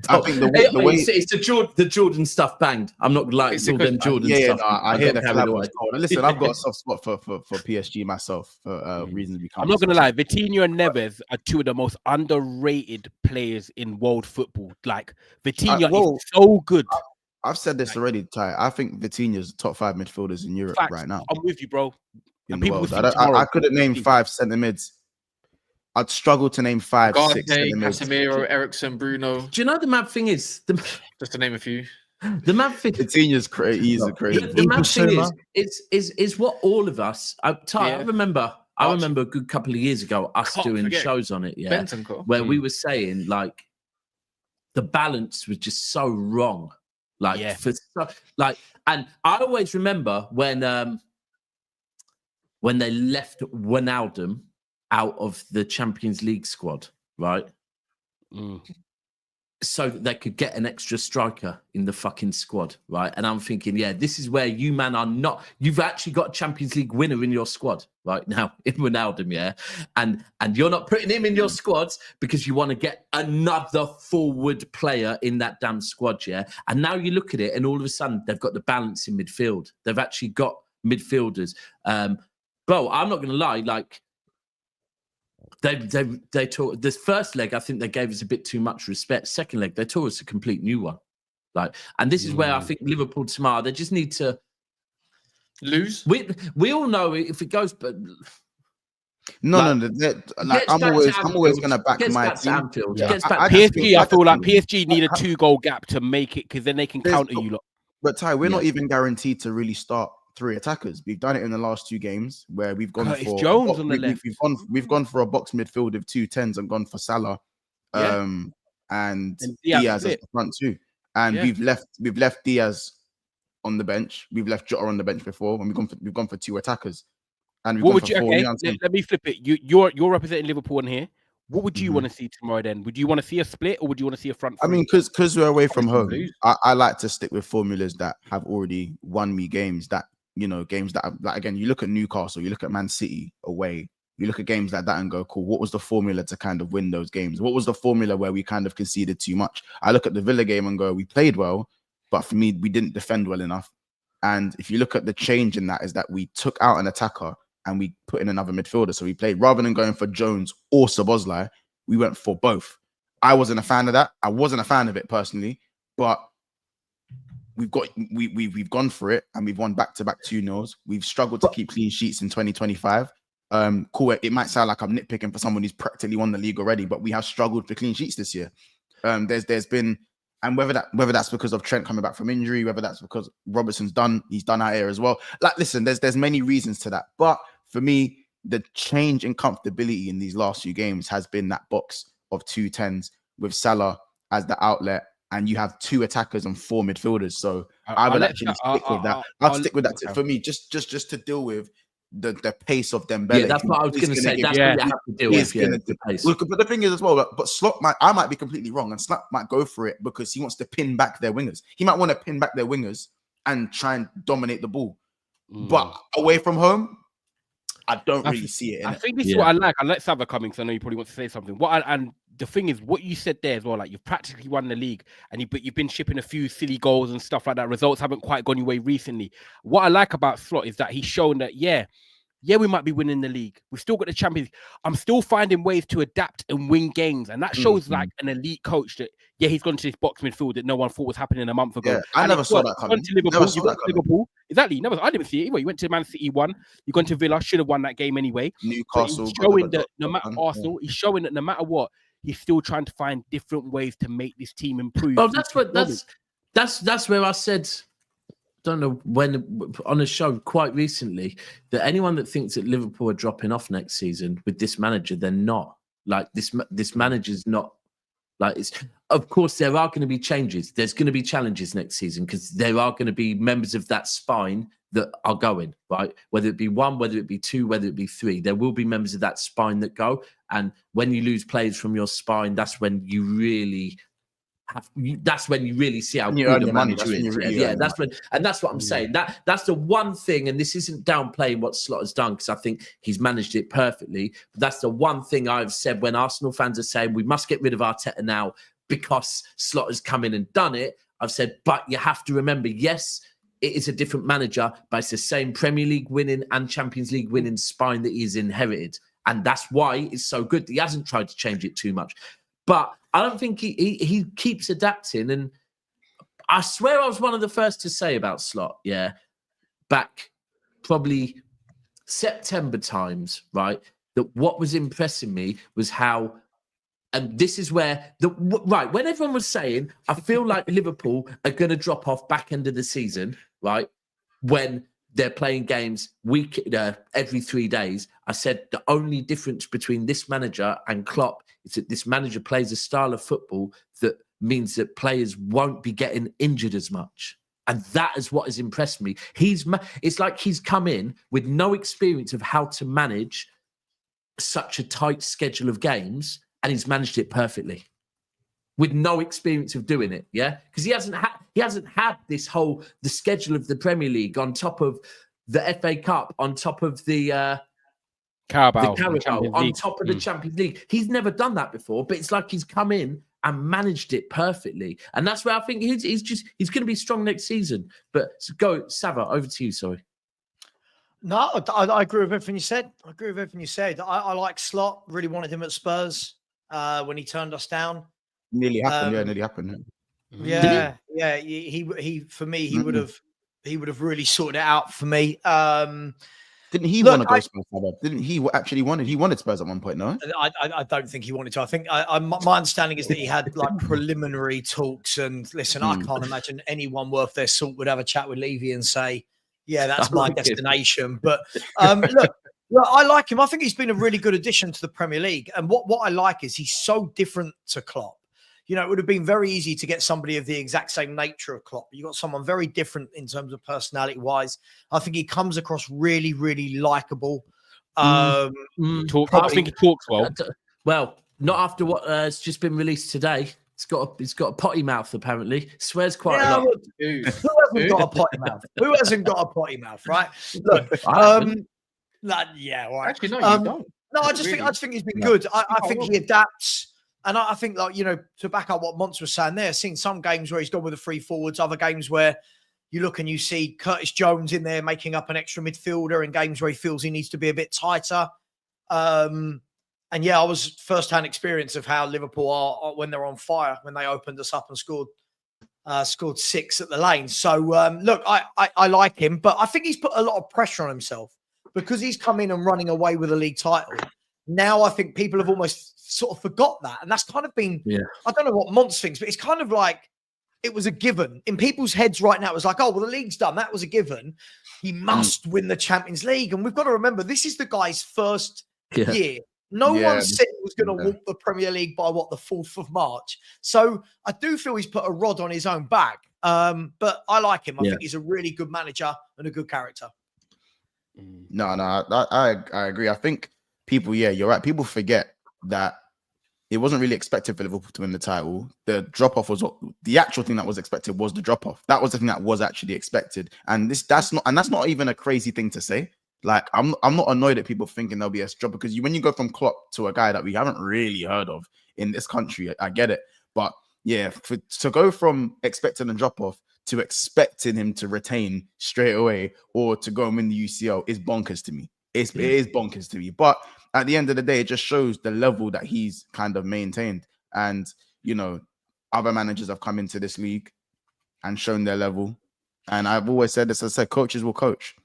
I think the way it's the Jordan stuff banged. I'm not like it's all them Jordan stuff. I hear the collab was cold. And listen, I've got a soft spot for PSG myself for reasons we can't. I'm not gonna lie, Vitinha and Neves are two of the most underrated players in world football. Like Vitinha is so good. I've said this already, Ty. I think Vitinha's top 5 midfielders in Europe right now. I'm with you, bro. In the world. I couldn't name 5 centre mids. I'd struggle to name 5, 6 centre mids. Casemiro, Eriksen, Bruno. Do you know the mad thing is? Just to name a few. The mad thing. Vitinha's crazy. He's a crazy. The mad thing is what all of us. Ty, I remember a good couple of years ago us doing shows on it. Yeah, where we were saying like the balance was just so wrong. Like and I always remember when they left Wijnaldum out of the Champions League squad, right? So that they could get an extra striker in the fucking squad, right? And I'm thinking, yeah, this is where you man are not. You've actually got a Champions League winner in your squad right now in Wijnaldum, yeah, and you're not putting him in your squads because you want to get another forward player in that damn squad, yeah. And now you look at it, and all of a sudden they've got the balance in midfield. They've actually got midfielders. Bro, I'm not going to lie, like. They taught this first leg. I think they gave us a bit too much respect. Second leg, they taught us a complete new one. Like, and this is where I think Liverpool tomorrow they just need to lose. We all know if it goes, but no. I'm always going to back my team. PSG, I feel like PSG need a 2-goal gap to make it because then they can counter you lot. But Ty, we're not even guaranteed to really start 3 attackers. We've done it in the last 2 games where we've gone for Jones on the left. We've gone for a box midfield of 2 10s and gone for Salah and Diaz at the front too. And we've left Diaz on the bench. We've left Jota on the bench before, and we've gone for 2 attackers. And let me flip it. You're representing Liverpool in here. What would you want to see tomorrow then? Would you want to see a split or would you want to see a front? I mean, because we're away from home, I like to stick with formulas that have already won me games that, you know, games that, like, again, you look at Newcastle, you look at Man City away, you look at games like that and go, cool, what was the formula to kind of win those games? What was the formula where we kind of conceded too much? I look at the Villa game and go, we played well, but for me, we didn't defend well enough. And if you look at the change in that, is that we took out an attacker and we put in another midfielder. So we played, rather than going for Jones or Szoboszlai, we went for both. I wasn't a fan of that. I wasn't a fan of it personally, but we've gone for it and we've won back-to-back 2-0s. We've struggled to keep clean sheets in 2025. Cool. It might sound like I'm nitpicking for someone who's practically won the league already, but we have struggled for clean sheets this year. There's been, and whether that's because of Trent coming back from injury, whether that's because Robertson's done out here as well. Like, listen, there's many reasons to that, but for me, the change in comfortability in these last few games has been that box of 2 10s with Salah as the outlet, and you have 2 attackers and 4 midfielders. So I would actually stick with that. I'd stick with that for me, just to deal with the pace of Dembele. Yeah, that's what I was going to say. That's what you have to deal with. The pace. Look, but the thing is as well, but Slot I might be completely wrong, and Slot might go for it because he wants to pin back their wingers. He might want to pin back their wingers and try and dominate the ball. But away from home, I don't really see it. I think this is what I like. I let Sava come in because I know you probably want to say something. And the thing is, what you said there as well, like you've practically won the league and you've been shipping a few silly goals and stuff like that. Results haven't quite gone your way recently. What I like about Slot is that he's shown that, we might be winning the league. We've still got the Champions League. I'm still finding ways to adapt and win games. And that shows like an elite coach that, he's gone to this box midfield that no one thought was happening a month ago. Yeah, I never saw that coming. Liverpool. Exactly. I didn't see it. You went to Man City, won. You gone to Villa, should have won that game anyway. Newcastle. He's showing that no matter Arsenal, he's showing that no matter what, he's still trying to find different ways to make this team improve. Well, that's where I said, don't know when on a show quite recently, that anyone that thinks that Liverpool are dropping off next season with this manager, they're not. Like this manager's not. Like, it's, of course, there are going to be changes. There's going to be challenges next season because there are going to be members of that spine that are going, right? Whether it be 1, whether it be 2, whether it be 3, there will be members of that spine that go. And when you lose players from your spine, that's when you really that's when you really see how When you good earn a your money, manager that's when is. you really Yeah, earn that's when, and that's what I'm saying. That's the one thing, and this isn't downplaying what Slot has done because I think he's managed it perfectly. But that's the one thing I've said when Arsenal fans are saying we must get rid of Arteta now because Slot has come in and done it. I've said, but you have to remember, yes, it is a different manager, but it's the same Premier League winning and Champions League winning spine that he's inherited. And that's why it's so good. He hasn't tried to change it too much. But I don't think he keeps adapting. And I swear I was one of the first to say about Slot, back probably September times, right? That what was impressing me was how, and this is where, when everyone was saying, I feel like Liverpool are going to drop off back end of the season, right? When they're playing games every 3 days. I said the only difference between this manager and Klopp is that this manager plays a style of football that means that players won't be getting injured as much. And that is what has impressed me. It's like he's come in with no experience of how to manage such a tight schedule of games, and he's managed it perfectly with no experience of doing it, because he hasn't had the schedule of the Premier League on top of the FA Cup, on top of the Carabao on top of the Champions League. He's never done that before, but it's like he's come in and managed it perfectly, and that's where I think he's going to be strong next season. But go, Sava, over to you. Sorry. No, I agree with everything you said. I like Slot. Really wanted him at Spurs when he turned us down. Nearly happened. Nearly happened. Yeah. He for me, he would have really sorted it out for me. Didn't he want to go Spurs? Didn't he actually wanted Spurs at one point? No, I don't think he wanted to. I think my understanding is that he had like preliminary talks. And listen, I can't imagine anyone worth their salt would have a chat with Levy and say, "Yeah, that's my destination." But look, I like him. I think he's been a really good addition to the Premier League. And what I like is he's so different to Klopp. You know, it would have been very easy to get somebody of the exact same nature of Klopp. You got someone very different in terms of personality-wise. I think he comes across really, really likable. I think he talks well. Well, not after what has just been released today. He's got a potty mouth, apparently. Swears quite a lot. Who hasn't got a potty mouth? Who hasn't got a potty mouth, right? Look, yeah, all right. Actually, no, you don't. No, I just think he's been good. I think he adapts. And I think, like, you know, to back up what Monts was saying there, I've seen some games where he's gone with the three forwards, other games where you look and you see Curtis Jones in there making up an extra midfielder, and games where he feels he needs to be a bit tighter. And yeah, I was first-hand experience of how Liverpool are when they're on fire, when they opened us up and scored 6 at the Lane. So, look, I like him, but I think he's put a lot of pressure on himself because he's come in and running away with a league title. Now I think people have almost sort of forgot that. And that's kind of been, I don't know what Monts thinks, but it's kind of like it was a given. In people's heads right now, it was like, oh, well, the league's done. That was a given. He must win the Champions League. And we've got to remember, this is the guy's first year. No one said he was going to walk the Premier League by, the 4th of March. So I do feel he's put a rod on his own back. But I like him. I think he's a really good manager and a good character. No, I agree. I think people, you're right. People forget that it wasn't really expected for Liverpool to win the title. The drop-off was the actual thing that was expected was the drop-off. That was the thing that was actually expected. And that's not even a crazy thing to say. Like, I'm not annoyed at people thinking there'll be a drop, because when you go from Klopp to a guy that we haven't really heard of in this country, I get it. But yeah, to go from expecting a drop-off to expecting him to retain straight away or to go and win the UCL is bonkers to me. It is bonkers to me. But at the end of the day, it just shows the level that he's kind of maintained. And, you know, other managers have come into this league and shown their level. And I've always said this, I said, coaches will coach.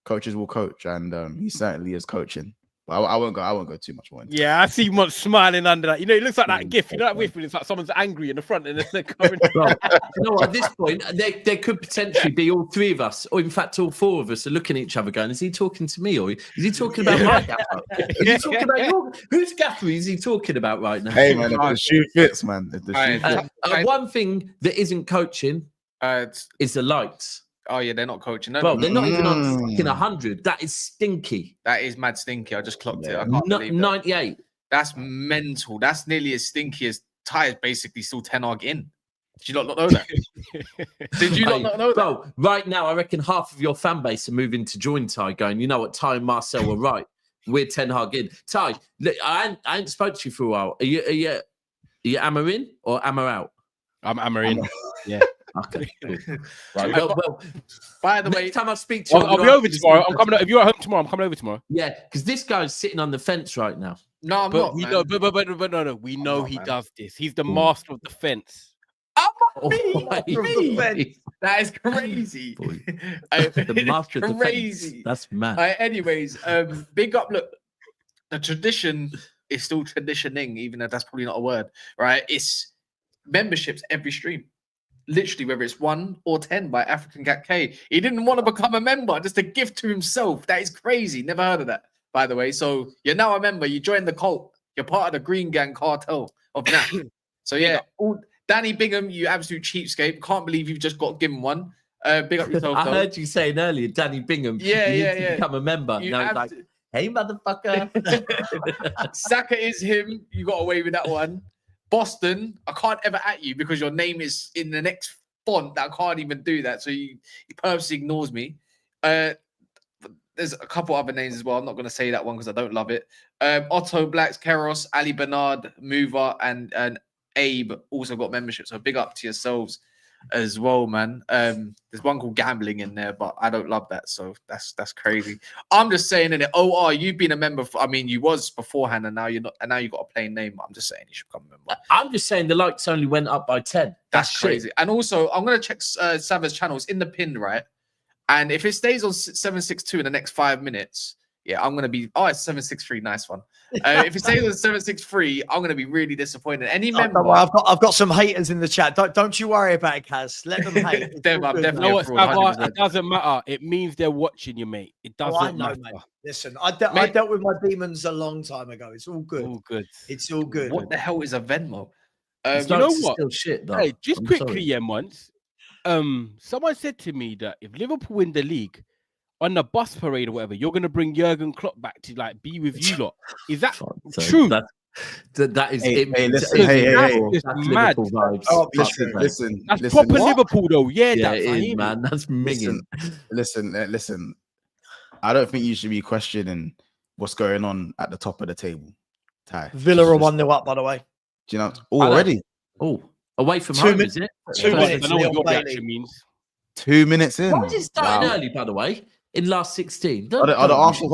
Coaches will coach. And he certainly is coaching. But I won't go too much more into it. I see Monts smiling under that. You know, it looks like that gif. You know that gif when it's like someone's angry in the front and then they're coming. Well, you know, at this point, there could potentially be all three of us, or in fact, all four of us are looking at each other going, is he talking to me or is he talking about my gaffer? Is he talking about whose gaffer is he talking about right now? Hey, man, if the shoe fits, man. If the shoe fits. One thing that isn't coaching is the lights. Oh, yeah, they're not coaching. Well, they're not even on fucking 100. That is stinky. That is mad stinky. I just clocked it. I can't believe 98. That's mental. That's nearly as stinky as Tyre's basically still 10 arg in. Did you not know that? Did you not know that? Bro, right now, I reckon half of your fan base are moving to join Ty, going, you know what, Ty and Marcel were right. We're Ten Hag in. Ty, look, I ain't spoke to you for a while. Are you Ammer in or Ammer out? I'm Ammer in. Yeah. Okay. Cool. Right. Well, by the way, next time I speak to you, I'll be over tomorrow. I'm coming. If you're at home tomorrow, I'm coming over tomorrow. Yeah, because this guy's sitting on the fence right now. No, I'm But not. we Man. know, but no. We know not, he man. does this. He's the master of the fence. That is crazy. The master of the crazy. fence. That's mad. Anyways, big up. Look, the tradition is still traditioning, even though that's probably not a word, right? It's memberships every stream. Literally, whether it's 1 or 10 by African Cat K. He didn't want to become a member, just a gift to himself. That is crazy. Never heard of that, by the way. So you're now a member. You joined the cult. You're part of the Green Gang cartel of now. So yeah, Danny Bingham, you absolute cheapskate. Can't believe you've just got given one. Big up yourself. I heard you saying earlier, Danny Bingham. Yeah. Become a member. Now it's like, hey, motherfucker. Saka is him. You got away with that one. Boston, I can't ever at you because your name is in the next font that I can't even do that. So he purposely ignores me. There's a couple other names as well. I'm not going to say that one because I don't love it. Otto Blacks, Keros, Ali Bernard, Mover, and Abe also got membership. So big up to yourselves as well, man. There's one called Gambling in there, but I don't love that. So that's crazy. I'm just saying in it. You've been a member. You was beforehand, and now you're not. And now you got a plain name. I'm just saying you should become a member. I'm just saying the likes only went up by 10. That's crazy. And also, I'm gonna check Sava's channel. It's in the pin, right? And if it stays on 762 in the next 5 minutes, yeah, I'm gonna be. Oh, it's 763. Nice one. If it stays on 763, I'm gonna be really disappointed. Any member? I've got some haters in the chat. Don't you worry about it, Kaz. Let them hate. I'm definitely. You know what, Sava, it doesn't matter. It means they're watching you, mate. It doesn't matter. Mate. Listen, I dealt with my demons a long time ago. It's all good. All good. It's all good. What the hell is a Venmo? You know what? Still shit, though. Hey, just I'm quickly, sorry. once, someone said to me that if Liverpool win the league on the bus parade or whatever, you're gonna bring Jurgen Klopp back to like be with you lot. Is that true? That is Hey, listen, that's mad. Liverpool Vibes. Oh, listen. That's proper Liverpool, though. Yeah, Yeah, that's it is, man. That's minging. Listen. I don't think you should be questioning what's going on at the top of the table. Ty. Villa are 1-0 up, by the way. Do you know? Already? Oh, away from 2 home, minutes. is it? 2 minutes. I know what Leon your Bailey. reaction means. 2 minutes in. Why is it starting early, by the way? In last 16. Are the Arsenal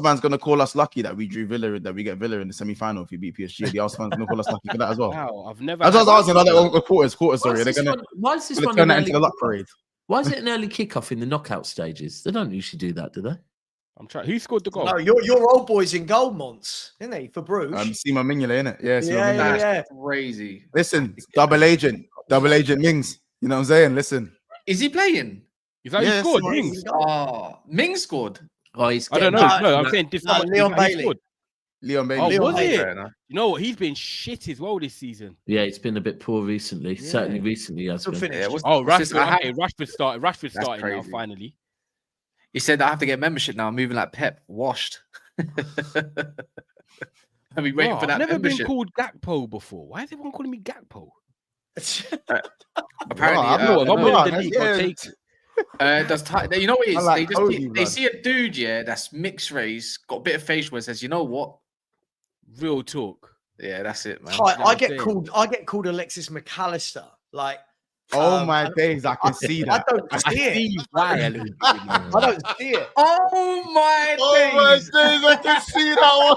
fans going to call us lucky that we drew Villa, that we get Villa in the semi-final if we beat PSG? The Arsenal fans going to call us lucky for that as well? Wow, I've never. I was asking, quarters. Sorry, they're going Why is this to one turn an that into the early luck parade. Why is it an early kickoff in the knockout stages? They don't usually do that, do they? I'm trying. Who scored the goal? No, your old boy's in goal, Mons, isn't he? For Bruges. Sima Mignolet, innit? Yeah, yeah. Crazy. Listen, double agent Mings. You know what I'm saying? Listen. Is he playing? Is that who scored? Mings. Ming scored. Oh, he's I don't know. No, I'm saying this. Leon Bailey. Leon Bailey. Oh, Leon was Bailey. it? You know what? He's been shit as well this season. Yeah, it's been a bit poor recently. Yeah. Certainly recently, he has Good been. finish. Yeah, Rashford started. Rashford started now crazy. finally. He said I have to get membership now. I'm moving like Pep, washed. I've been waiting for that I've never membership. been called Gakpo before. Why is everyone calling me Gakpo? Apparently, I'm winning the league. I'll take it. You know what it is? like they Cody, see a dude, that's mixed race, got a bit of facial hair, says, you know what? Real talk. Yeah, that's it, man. I get called Alexis McAllister. Like, Oh my days, I can see that. I don't see it. I don't see it. Oh my days. I can see that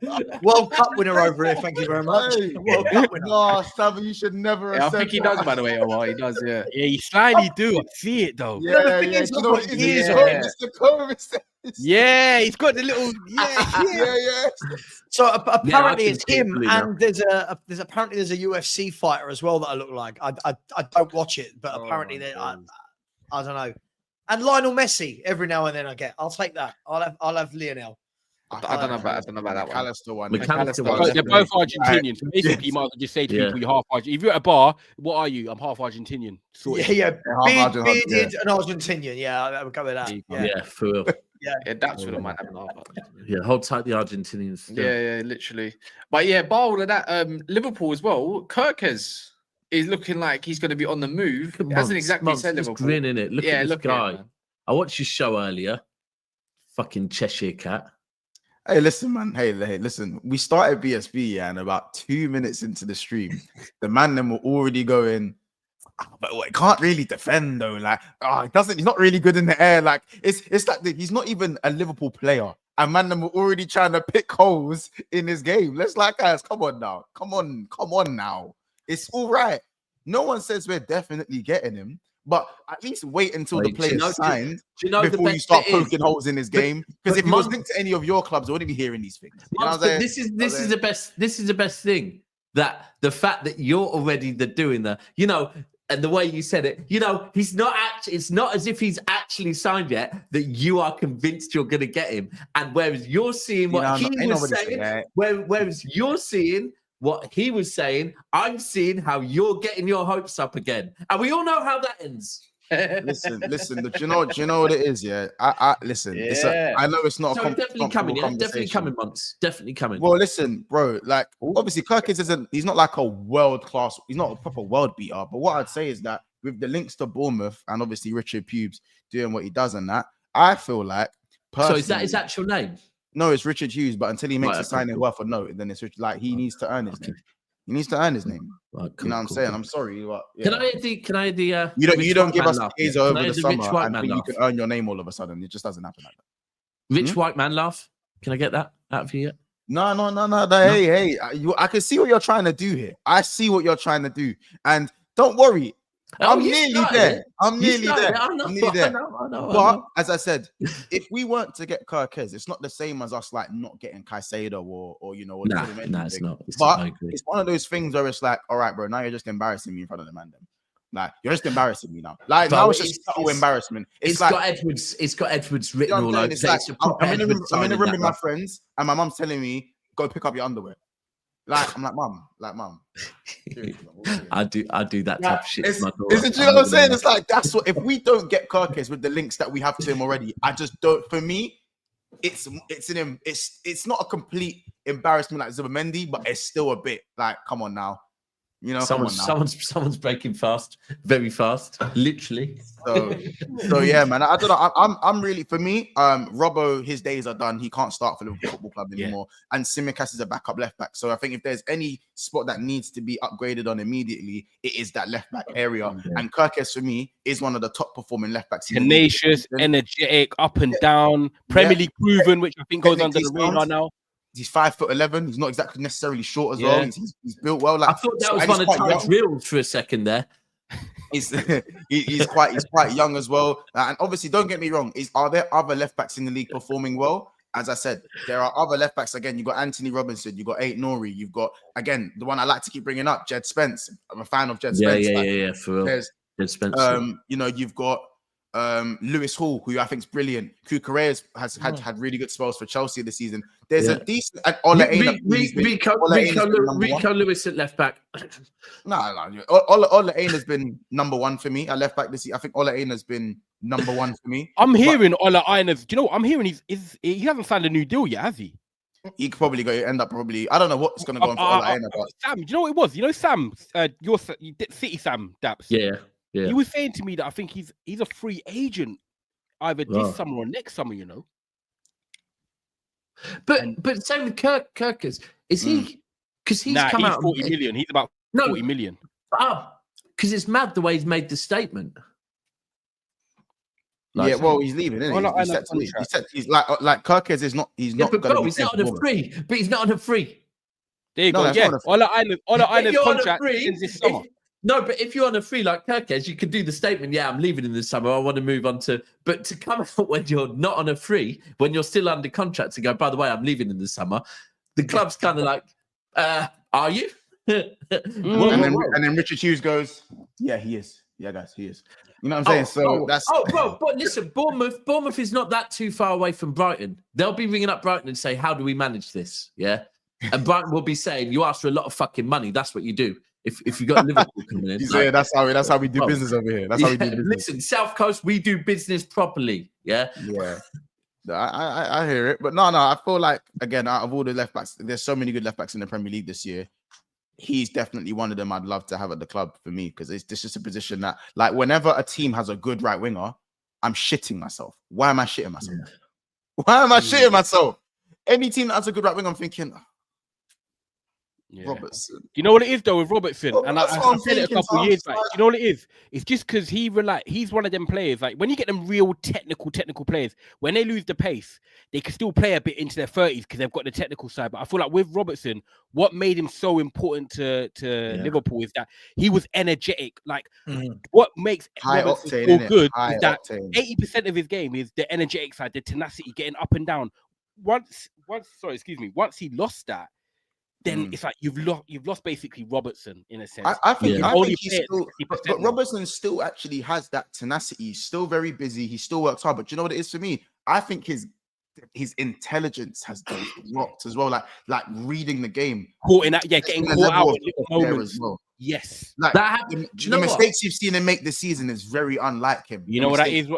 one. World Cup winner over here. Thank you very much. Hey. World Cup winner. No, Savvy, you should never. Yeah, I think he does, by the way. He does, yeah. Yeah, you slightly do. I see it though. Yeah, thing yeah. is, You know look what what it he is? is, Mr. Corbis. Yeah, he's got the little. Yeah. So apparently I it's can him, see it and there's a UFC fighter as well that I look like. I don't watch it, but apparently I don't know. And Lionel Messi every now and then I get. I'll take that. I'll have Lionel. I don't know about that one. McAllister one. McAllister But one. they're both Argentinian. So basically, you might as well just say to people, you're half Argentinian. If you're at a bar, what are you? I'm half Argentinian. Sorted. Yeah. half Bearded and Argentinian. Yeah, I would go with that. Yeah, for real. Yeah, that's what I might have an half. Yeah, hold tight the Argentinians. Still. Yeah, literally. But yeah, bar all of that. Liverpool as well. KERKEZ He's looking like he's going to be on the move. It hasn't exactly said just Liverpool. grinning it. Look at this guy. At it, I watched your show earlier. Fucking Cheshire Cat. Hey, listen, man. Hey, listen. We started BSB, and about 2 minutes into the stream, the man them were already going. But it can't really defend though. Like, it doesn't. He's not really good in the air. Like, it's like he's not even a Liverpool player. And man, them were already trying to pick holes in his game. Let's guys, come on now, come on now. It's all right. No one says we're definitely getting him, but at least wait until the player's signed before you start poking holes in his game. Because if he was linked to any of your clubs, I wouldn't be hearing these things. You know what I'm this is the best. This is the best thing, that the fact that you're already doing that. You know. And the way you said it, you know, he's not actually, it's not as if he's actually signed yet, that you are convinced you're going to get him. And whereas you're seeing what he was saying, whereas you're seeing what he was saying, I'm seeing how you're getting your hopes up again. And we all know how that ends. listen. Do you know what it is? Yeah, I listen. Yeah. I know it's not. So definitely coming. Yeah, definitely coming, months. Definitely coming. Well, listen, bro. Like, obviously, KERKEZ isn't. He's not like a world class. He's not a proper world beater. But what I'd say is that with the links to Bournemouth and obviously Richard Pubes doing what he does and that, I feel like. So is that his actual name? No, it's Richard Hughes. But until he makes a signing worth a note, then it's like he needs to earn his name. He needs to earn his name. Right, you know what I'm saying? I'm sorry. But, yeah. Can I the you don't give us days over the summer and think laugh? you can earn your name all of a sudden. It just doesn't happen like that. Rich white man laugh. Can I get that out of you yet? No. Hey, I can see what you're trying to do here. I see what you're trying to do. And don't worry. I'm nearly there. I'm nearly there. I know. But as I said, if we weren't to get KERKEZ, it's not the same as us like not getting Caicedo or you know. It's not. But it's one of those things where it's like, all right, bro, now you're just embarrassing me in front of the man. Then, like, you're just embarrassing me now. Like, now it's just subtle embarrassment. It's like, It's got Edwards written all over. It's like, I'm in the room with my friends, and my mum's telling me, "Go pick up your underwear." Like, I'm like, mum. I do that type of shit. Do you know what I'm saying? It's like, that's what, if we don't get KERKEZ with the links that we have to him already, I just don't. For me, it's not a complete embarrassment like Zubimendi, but it's still a bit like, come on now. You know, someone's breaking fast, very fast, literally. So yeah, man. I don't know. I'm really, for me, Robbo, his days are done. He can't start for Liverpool Football Club anymore. Yeah. And Tsimikas is a backup left back. So I think if there's any spot that needs to be upgraded on immediately, it is that left back area. Yeah. And KERKEZ for me is one of the top performing left backs. Tenacious, energetic, up and down, Premier League proven, which I think goes under the radar now. He's 5'11". He's not exactly necessarily short as well. He's built well. Like, I thought that was one of Ty's reels for a second there. He's quite young as well. And obviously, don't get me wrong. Are there other left backs in the league performing well? As I said, there are other left backs. Again, you've got Anthony Robinson, you've got Ait Nouri, you've got, again, the one I like to keep bringing up, Jed Spence. I'm a fan of Jed Spence. Yeah, for real. Jed Spence. You know, you've got Lewis Hall, who I think is brilliant. Kukureya has had really good spells for Chelsea this season. There's a decent Rico Lewis at left back. No. Ola Aina has been number one for me at left back this year. I think Ola Aina has been number one for me. I'm hearing Ola Aina's. Do you know what I'm hearing? He hasn't signed a new deal yet, has he? He could probably end up. I don't know what's going to go on for Ola Aina. Sam, do you know what it was? You know Sam, your City Sam Daps. Yeah. He was saying to me that I think he's a free agent either this summer or next summer, you know. But same with KERKEZ. Is he, because he's come out 40 million. He's about 40 million. Because it's mad the way he's made the statement. Yeah, well, he's leaving, isn't he? He's like KERKEZ is not. He's not. He's not on a free, but he's not on a free. There you go. Yeah, Ola Aina's contract ends this summer. No, but if you're on a free like KERKEZ, you could do the statement, yeah, I'm leaving in the summer, I want to move on to... But to come out when you're not on a free, when you're still under contract, to go, by the way, I'm leaving in the summer, the club's kind of like, are you? And then Richard Hughes goes, yeah, he is. Yeah, guys, he is. You know what I'm saying? But listen, Bournemouth is not that too far away from Brighton. They'll be ringing up Brighton and say, how do we manage this? Yeah? And Brighton will be saying, you ask for a lot of fucking money, that's what you do. If you got Liverpool coming in, that's how we do business over here. That's how we do business. Listen, South Coast, we do business properly. Yeah. I hear it, but no. I feel like, again, out of all the left backs, there's so many good left backs in the Premier League this year. he's definitely one of them I'd love to have at the club for me, because it's just a position that, like, whenever a team has a good right winger, I'm shitting myself. Why am I shitting myself? Why am I shitting myself? Any team that has a good right winger, I'm thinking, Robertson. You know what it is though with Robertson, Well, and I that's what I'm said it a thinking, couple so of years I'm back. You know what it is? It's just because he's one of them players. Like when you get them real technical players, when they lose the pace, they can still play a bit into their 30s because they've got the technical side. But I feel like with Robertson, what made him so important to Liverpool is that he was energetic. Like what makes high Robertson octane, so good high is that octane. 80% of his game is the energetic side, the tenacity, getting up and down. Once he lost that, then it's like you've lost basically Robertson in a sense. I think he's still, but now. Robertson still actually has that tenacity. He's still very busy. He still works hard. But you know what it is for me? I think his intelligence has dropped as well. Like reading the game, getting caught out at little moments. As well. Yes, like that happened. The mistakes you've seen him make this season is very unlike him. You know what that is?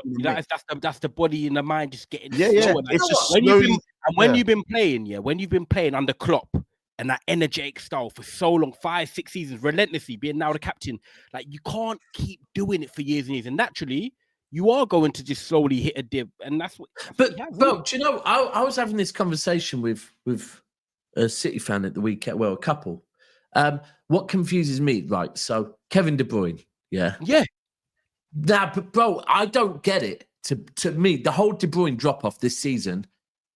That's the body and the mind just getting slower. Like, it's just when you've been playing under Klopp and that energetic style for so long, 5-6 seasons, relentlessly being now the captain, like you can't keep doing it for years and years, and naturally you are going to just slowly hit a dip, and that's what. But do you know? I was having this conversation with a City fan at the weekend. Well, a couple. What confuses me, right? So Kevin De Bruyne, yeah. Nah, but bro, I don't get it. To me, the whole De Bruyne drop off this season,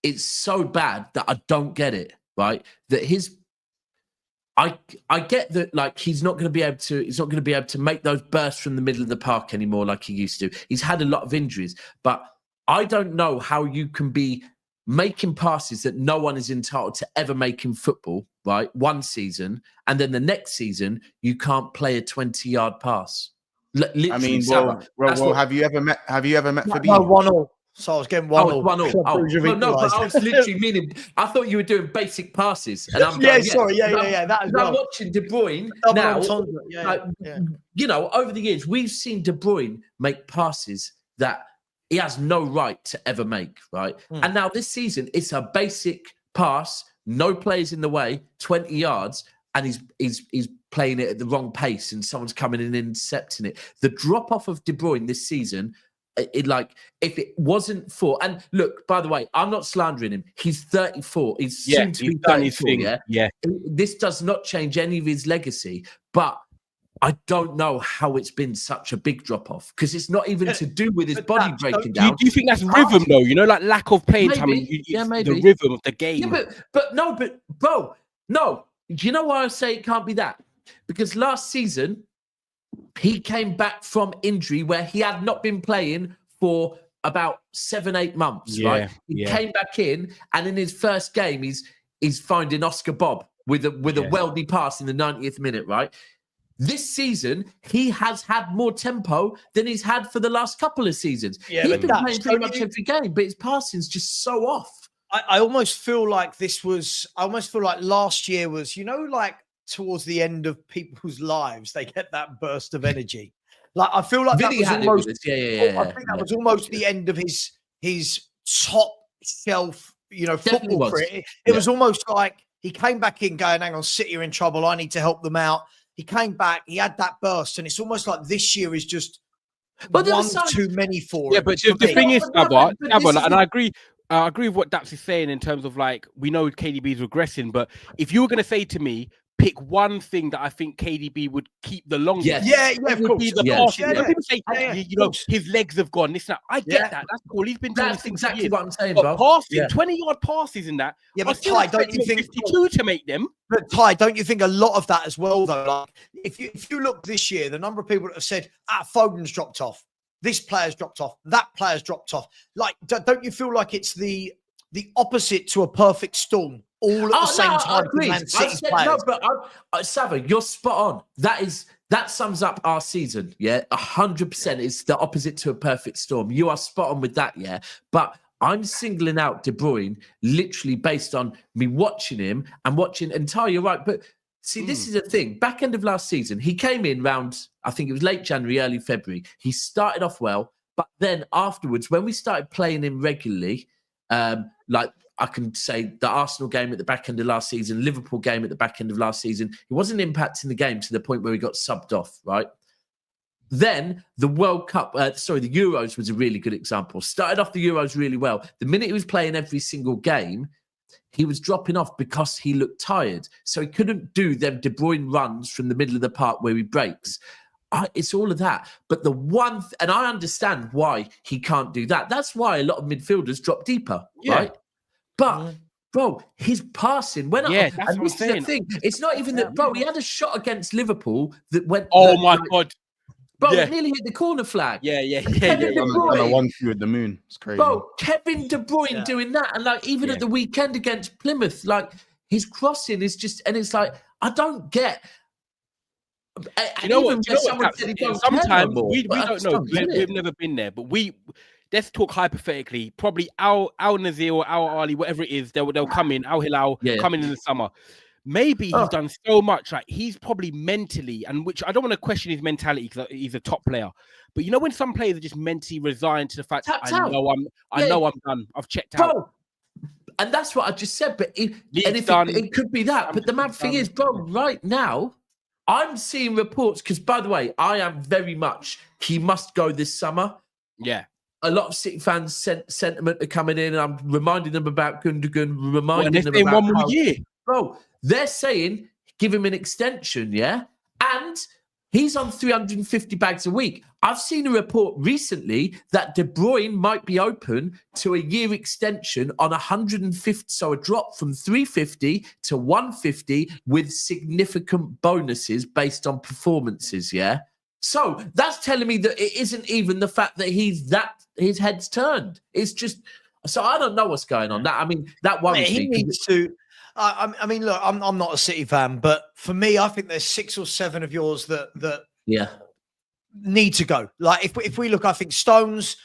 it's so bad that I don't get it. Right, that I get that, like he's not going to be able to make those bursts from the middle of the park anymore like he used to. He's had a lot of injuries, but I don't know how you can be making passes that no one is entitled to ever make in football, right? One season, and then the next season you can't play a 20-yard pass. Literally, I mean, have you ever met Fabinho? No, 1-1. So I was getting 1-1. No, but I was literally meaning. I thought you were doing basic passes, and I'm sorry. That as well. I'm watching De Bruyne now. You know, over the years we've seen De Bruyne make passes that he has no right to ever make, right? And now this season, it's a basic pass, no players in the way, 20 yards, and he's playing it at the wrong pace, and someone's coming in and intercepting it. The drop off of De Bruyne this season. If it wasn't for, and look, by the way, I'm not slandering him. He's 34. He's soon to be 34. Yeah. This does not change any of his legacy, but I don't know how it's been such a big drop off, because it's not even to do with his body breaking down. Do you think that's rhythm though? You know, like lack of playing time. Maybe. The rhythm of the game. Yeah, but bro, no. Do you know why I say it can't be that? Because last season, he came back from injury where he had not been playing for about 7-8 months, right? He came back in, and in his first game, he's finding Oscar Bob with a weldy pass in the 90th minute, right? This season, he has had more tempo than he's had for the last couple of seasons. He's been playing pretty much every game, but his passing's just so off. I almost feel like last year was, you know, like towards the end of people's lives, they get that burst of energy. Like I feel like Vinny that was almost, I think that was almost the end of his top shelf, you know, football career. It was almost like he came back in going, hang on, City are in trouble. I need to help them out. He came back, he had that burst, and it's almost like this year is just one too many for him. Yeah, but the thing is, and I agree. I agree with what Daps is saying in terms of like, we know KDB is regressing, but if you were going to say to me, pick one thing that I think KDB would keep the longest. Of course. People say, you know, his legs have gone. This, that. I get that. That's cool. He's been doing That's exactly years. what I'm saying, but bro. passing, 20-yard passes in that. Yeah, but Ty, don't you think 52 to make them? But Ty, don't you think a lot of that as well, though? Like, if you look this year, the number of people that have said, Foden's dropped off, this player's dropped off, that player's dropped off. Like, don't you feel like it's the opposite to a perfect storm? All at the same time. No, but Sava, you're spot on. That sums up our season. Yeah, 100%. It's the opposite to a perfect storm. You are spot on with that. Yeah, but I'm singling out De Bruyne literally based on me watching him and Ty, you're right. But see, this is the thing. Back end of last season, he came in round, I think it was late January, early February. He started off well, but then afterwards, when we started playing him regularly, like I can say the Arsenal game at the back end of last season, Liverpool game at the back end of last season, he wasn't impacting the game to the point where he got subbed off, right? Then the World Cup, the Euros was a really good example. Started off the Euros really well. The minute he was playing every single game, he was dropping off because he looked tired. So he couldn't do them De Bruyne runs from the middle of the park where he breaks. It's all of that. But the one, and I understand why he can't do that. That's why a lot of midfilders drop deeper, right? But, bro, his passing, and this is the thing, it's not even that, bro, he had a shot against Liverpool that went. Oh, my God. Bro, it nearly hit the corner flag. Yeah. On a 1-2 at the moon. It's crazy. Bro, Kevin De Bruyne doing that. And like, even at the weekend against Plymouth, like his crossing is just, and it's like, I don't get. You know what? Sometimes we don't know. We've never been there, but let's talk hypothetically. Probably Al Nazir or Al Ali, whatever it is, they'll come in. Al Hilal coming in the summer. Maybe he's done so much. Like he's probably mentally, and which I don't want to question his mentality because he's a top player. But you know when some players are just mentally resigned to the fact I know I'm done. I've checked out. And that's what I just said. But it could be that. But the mad thing is, bro, right now I'm seeing reports because, by the way, I am very much he must go this summer. Yeah. A lot of City fans' sentiment are coming in, and I'm reminding them about Gundogan, reminding them about one more year. Bro, they're saying give him an extension, yeah? And he's on 350 bags a week. I've seen a report recently that De Bruyne might be open to a year extension on 150, so a drop from 350 to 150 with significant bonuses based on performances, yeah? So that's telling me that it isn't even the fact that his head's turned. It's just, so I don't know what's going on. That, I mean, that worries me. He needs to. I mean, look, I'm not a City fan, but for me, I think there's 6 or 7 of yours that need to go. Like if we look, I think Stones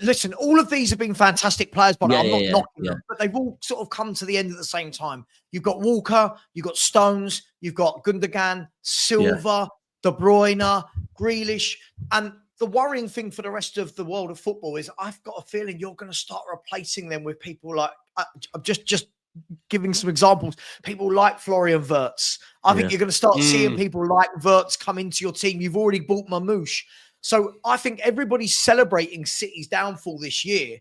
listen, all of these have been fantastic players, but I'm not knocking them, but they've all sort of come to the end at the same time. You've got Walker, you've got Stones, you've got Gundogan, Silva, De Bruyne, Grealish, and the worrying thing for the rest of the world of football is I've got a feeling you're going to start replacing them with people like I'm just giving some examples. People like Florian Wirtz. I think you're going to start seeing people like Wirtz come into your team. You've already bought Mamouche. So I think everybody's celebrating City's downfall this year.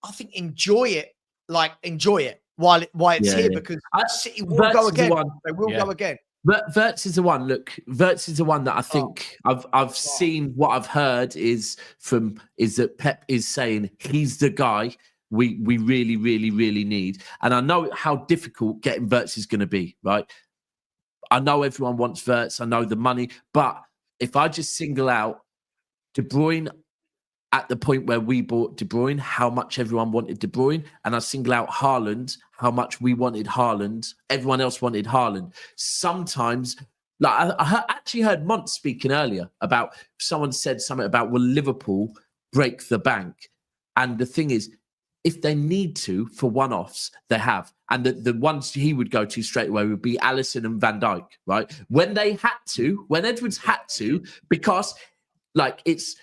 I think enjoy it while it's here because City will go again. They will go again. But Wirtz is the one. Look, Wirtz is the one that I think I've seen. What I've heard is that Pep is saying he's the guy we really, really, really need. And I know how difficult getting Wirtz is going to be, right? I know everyone wants Wirtz. I know the money. But if I just single out De Bruyne at the point where we bought De Bruyne, how much everyone wanted De Bruyne, and I single out Haaland, how much we wanted Haaland, everyone else wanted Haaland. Sometimes, like I actually heard Mont speaking earlier about, someone said something about, will Liverpool break the bank? And the thing is, if they need to for one-offs, they have. And the ones he would go to straight away would be Alisson and Van Dijk, right? When they had to, when Edwards had to, because like it's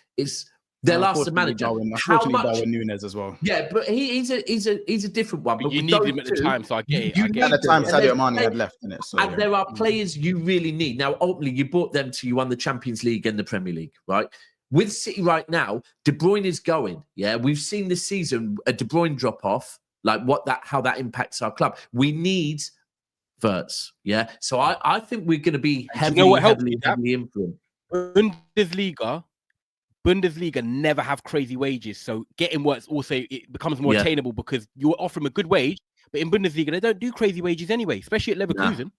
their last manager. Unfortunately, Darwin Núñez as well. Yeah, but he's a different one. But you need him at the time, so I get it. At the time, Sadio Mane had left in it. So, and there are players you really need. Now, ultimately, you bought them to, you won the Champions League and the Premier League, right? With City right now, De Bruyne is going. Yeah, we've seen this season a De Bruyne drop off. Like how that impacts our club. We need Wirtz. Yeah, so I think we're going to be heavily influenced. Bundesliga never have crazy wages, so getting Wirtz also it becomes more attainable because you offer him a good wage. But in Bundesliga, they don't do crazy wages anyway, especially at Leverkusen.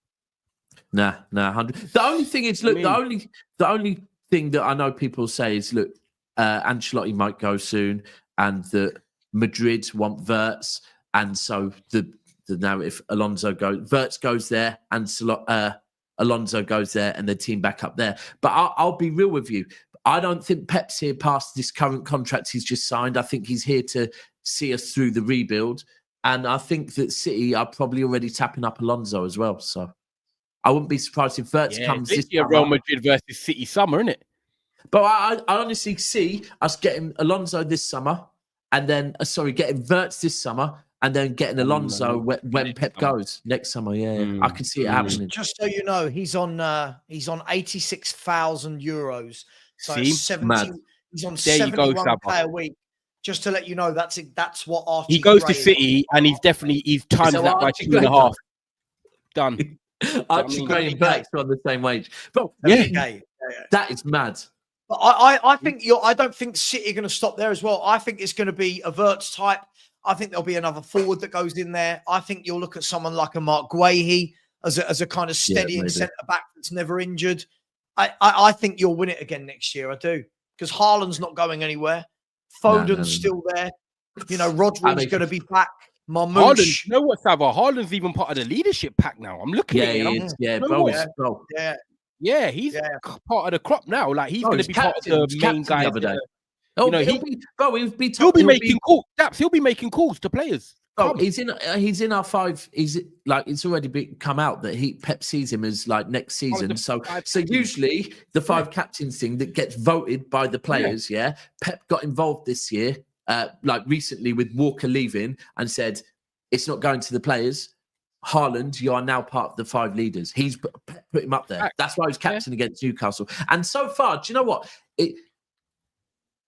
Nah, 100. The only thing is, look, the only thing that I know people say is, look, Ancelotti might go soon, and the Madrid want Wirtz, and so the narrative, Wirtz goes there, and Alonso goes there, and the team back up there. But I'll be real with you. I don't think Pep's here past this current contract he's just signed. I think he's here to see us through the rebuild, and I think that City are probably already tapping up Alonso as well. So I wouldn't be surprised if Wirtz comes this year. Real Madrid versus City summer, isn't it? But I honestly see us getting Alonso this summer, and then getting Wirtz this summer, and then getting Alonso when Pep goes next summer. Yeah, I can see it happening. Just so you know, he's on 86,000 euros. So See? 70. Mad. He's on There you go, 71k a week. Just to let you know, that's what RT He goes to Gray is. City, and he's times that by 2.5. Done. Archie Gray and Burke's on the same wage. But Yeah. that is mad. But I think I don't think City are going to stop there as well. I think it's going to be a Wirtz type. I think there'll be another forward that goes in there. I think you'll look at someone like a Mark Guehi as a kind of steadying centre back that's never injured. I think you'll win it again next year. I do, because Haaland's not going anywhere. Foden's still there. You know, Rodri's going to be back. Haaland, you know what, Sava? Haaland's even part of the leadership pack now. I'm looking at it. Yeah, he's part of the crop now. Like, he's going to be part of the main guy. He'll be making calls. Daps, he'll be making calls to players. Oh, he's in our 5. He's like, it's already come out that Pep sees him as like next season. So usually the 5 captains thing that gets voted by the players. Yeah, Pep got involved this year, like recently with Walker leaving, and said it's not going to the players. Haaland, you are now part of the 5 leaders. He's put him up there. That's why he's captain against Newcastle. And so far, do you know what?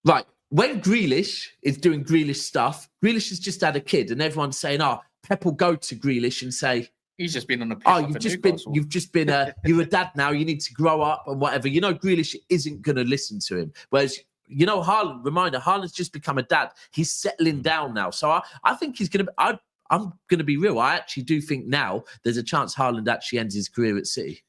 Right. When Grealish is doing Grealish stuff, Grealish has just had a kid, and everyone's saying, Pep will go to Grealish and say, he's just been on a you've just been you're a dad now, you need to grow up and whatever. You know, Grealish isn't going to listen to him. Whereas, you know, Haaland's just become a dad. He's settling down now. So I think he's going to, I'm going to be real. I actually do think now there's a chance Haaland actually ends his career at City.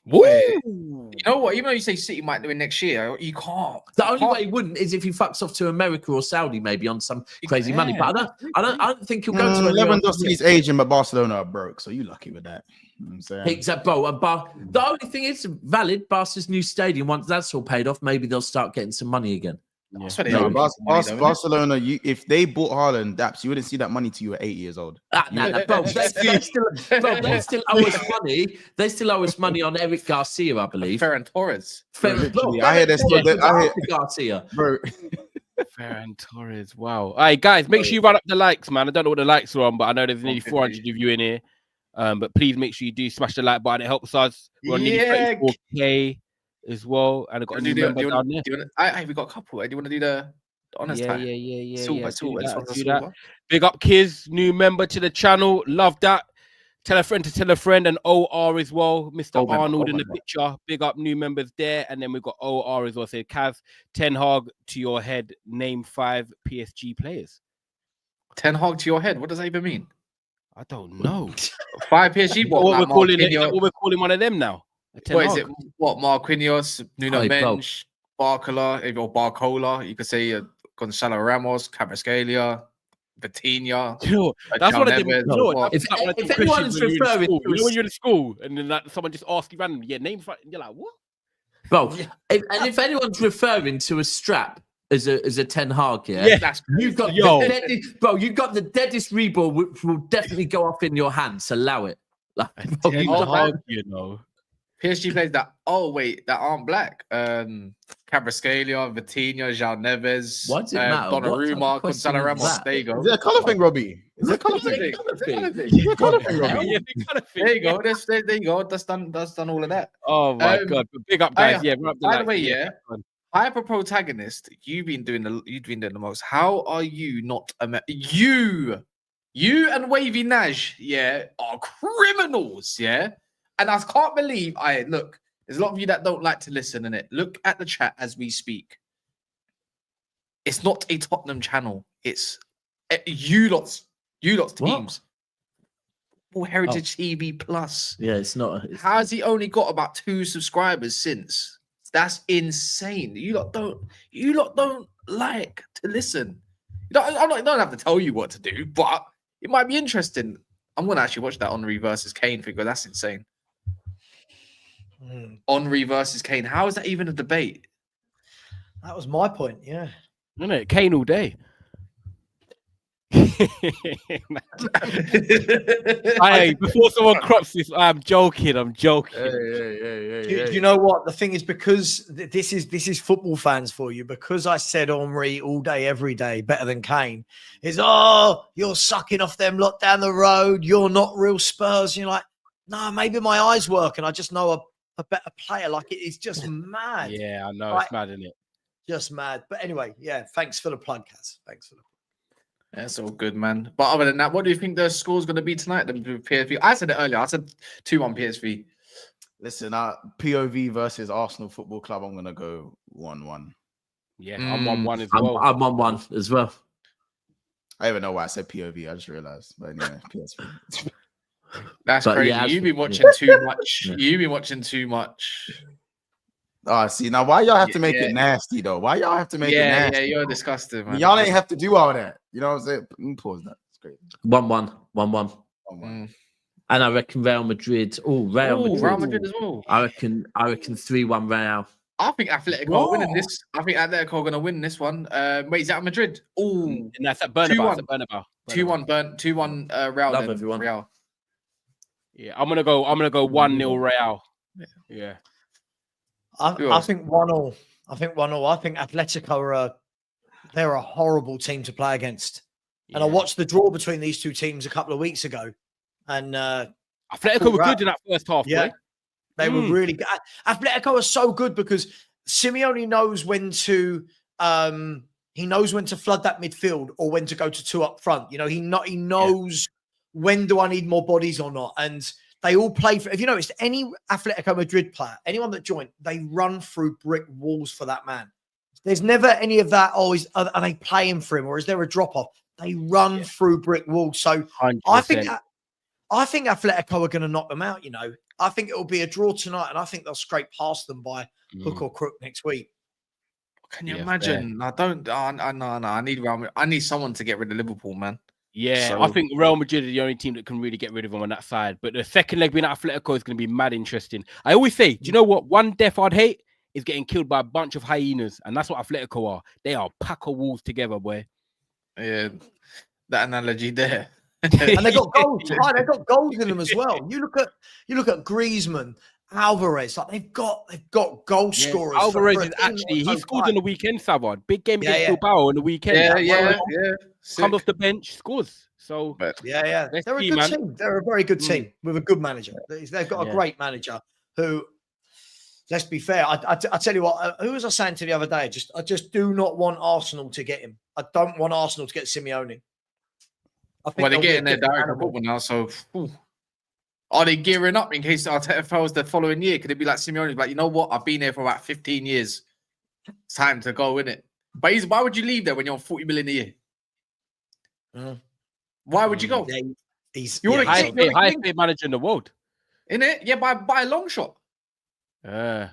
Woo! You know what? Even though you say City might do it next year, you can't. The only way he wouldn't is if he fucks off to America or Saudi, maybe on some crazy money. But I don't think he'll go to Lewandowski's agent, but Barcelona are broke, so you lucky with that. You know what I'm saying? Exactly. The only thing is valid. Barca's new stadium. Once that's all paid off, maybe they'll start getting some money again. Yeah. Barcelona, if they bought Haaland, Daps, you wouldn't see that money till you were 8 years old. Bro, they still owe us money. They still owe us money on Eric Garcia, I believe. Ferran Torres. I hear they're still Garcia, bro. Ferran Torres. Wow. All right, guys, make sure you run up the likes, man. I don't know what the likes are on, but I know there's nearly 400 of you in here. But please make sure you do smash the like button. It helps us. We're on nearly 34K. As well, and I got a new member down there. We got a couple. Do you want to do the honest time? Yeah. Silver. Big up, Kiz, new member to the channel. Love that. Tell a friend, and OR as well. Mr. Arnold in the picture. Big up, new members there. And then we've got OR as well. Say, Kaz, Ten Hag to your head. Name 5 PSG players. Ten Hag to your head. What does that even mean? I don't know. 5 PSG. What we're calling one of them now. What is it? What, Marquinhos, Nuno Mendes, Barcola, or Barcola? You could say Gonzalo Ramos, Kvaratskhelia, Vitinha. That's what I did. If anyone's referring to when you're in school and then someone just asks you randomly, names right, and you're like, what? Bro, if anyone's referring to a strap as a Ten Hag, you've got the deadest reball, which will definitely go off in your hands. Allow it. You know. PSG players that aren't black. Kvaratskhelia, Vitinha, João Neves, Donnarumma, Gonzalo Ramos. There you go. Is it a colour thing, Robbie? Is it a colour thing? There you go. There you go. That's done all of that. Oh my god! Big up, guys. By the way, hyper protagonist. You've been doing the most. How are you not you and Wavy Nash? Are criminals. And I can't believe look, there's a lot of you that don't like to listen in it. Look at the chat as we speak. It's not a Tottenham channel. It's you lot's teams. Heritage TV Plus. Yeah, it's not. How has he only got about 2 subscribers since? That's insane. You lot don't like to listen. I don't have to tell you what to do, but it might be interesting. I'm gonna actually watch that Henry versus Kane figure. That's insane. Henry versus Kane. How is that even a debate? That was my point. Yeah, isn't it? Kane all day. Hey, before someone crops this, I'm joking. I'm joking. Do you know what the thing is? Because this is football fans for you. Because I said Henry all day, every day, better than Kane. Is you're sucking off them lot down the road. You're not real Spurs. And you're like, no, maybe my eyes work, and I just know a better player. Like it's just mad. Yeah, I know Like, it's mad, isn't it? Just mad. But anyway, yeah. Thanks for the plug, Kaz. Thanks for the. That's all good, man. But other than that, what do you think the score's going to be tonight? The PSV. I said it earlier. I said 2-1 PSV. Listen, POV versus Arsenal Football Club. I'm gonna go 1-1. Yeah, I'm 1-1 as well. I'm 1-1 as well. I don't even know why I said POV. I just realized. But anyway, PSV. That's But crazy. yeah, You've been watching too much. You've been watching too much. Oh, see, now why y'all have to make it nasty though? Why y'all have to make it nasty? Yeah, you're disgusting, man. Y'all ain't have to do all that. You know what I'm saying? Let me pause that. It's great. 1-1. 1-1. 1-1. And I reckon Real Madrid. Oh, Real Madrid as well. I reckon 3-1 Real. I think Atletico are winning this. I think Atletico are going to win this one. Wait, is that Madrid? Oh, And that's at Bernabeu. 2-1 Real. Love then. everyone. Real. Yeah, I'm gonna go 1-0 Real. Yeah. I think 1-0. I think 1-0. I think Atletico they're a horrible team to play against. And I watched the draw between these two teams a couple of weeks ago. And Atletico were good in that first half. Yeah, they were really good. Atletico are so good because Simeone knows when to flood that midfield or when to go to 2 up front. You know, he knows when do I need more bodies or not. And they all play for, if you noticed, any Atletico Madrid player, anyone that joined, they run through brick walls for that man. There's never any of that, are they playing for him or is there a drop off? They run through brick walls. So 100%. I think Atletico are going to knock them out, you know. I think it will be a draw tonight and I think they'll scrape past them by hook or crook next week. Can you imagine? I don't. No. I need Real Madrid. I need someone to get rid of Liverpool, man. Yeah, So- I think Real Madrid are the only team that can really get rid of them on that side. But the second leg being Atletico is going to be mad interesting. I always say, do you know what? One death I'd hate is getting killed by a bunch of hyenas. And that's what Atletico are. They are a pack of wolves together, boy. Yeah, that analogy there. And they got goals. They got goals in them as well. You look at Griezmann, Alvarez. Like they've got goal scorers. Alvarez is actually he scored on the weekend, Savard. Big game against Bilbao on the weekend. Yeah. Comes off the bench, scores. So they're a good team. They're a very good team with a good manager. They've got a great manager who, let's be fair. I tell you what, who was I saying to the other day? I just do not want Arsenal to get him. I don't want Arsenal to get Simeone. Well, they're getting their direct football now, so are they gearing up in case Arteta fails the following year? Could it be like Simeone's like, you know what? I've been here for about 15 years. It's time to go, innit? But why would you leave there when you're on 40 million a year? Why would you go? Yeah, he's the highest paid manager in the world. Innit? Yeah, by a long shot. Yeah,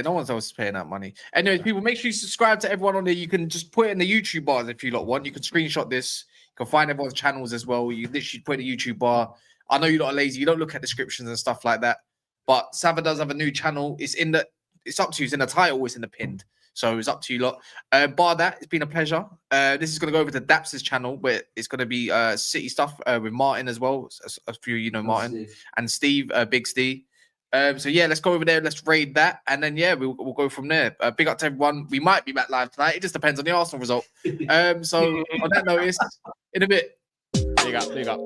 no one's else paying that money. Anyways, people, make sure you subscribe to everyone on there. You can just put it in the YouTube bars if you lot want. You can screenshot this. You can find everyone's channels as well. You literally put in the YouTube bar. I know you're not lazy. You don't look at descriptions and stuff like that. But Sava does have a new channel. It's up to you. It's in the title. It's in the pinned. So it's up to you lot. Bar that, it's been a pleasure. This is going to go over to Daps' channel where it's going to be City stuff with Martin as well. A few, you know, Martin and Steve, Big Steve. So yeah, let's go over there. Let's raid that, and then we'll go from there. Big up to everyone. We might be back live tonight. It just depends on the Arsenal result. So on that notice, in a bit. Big up.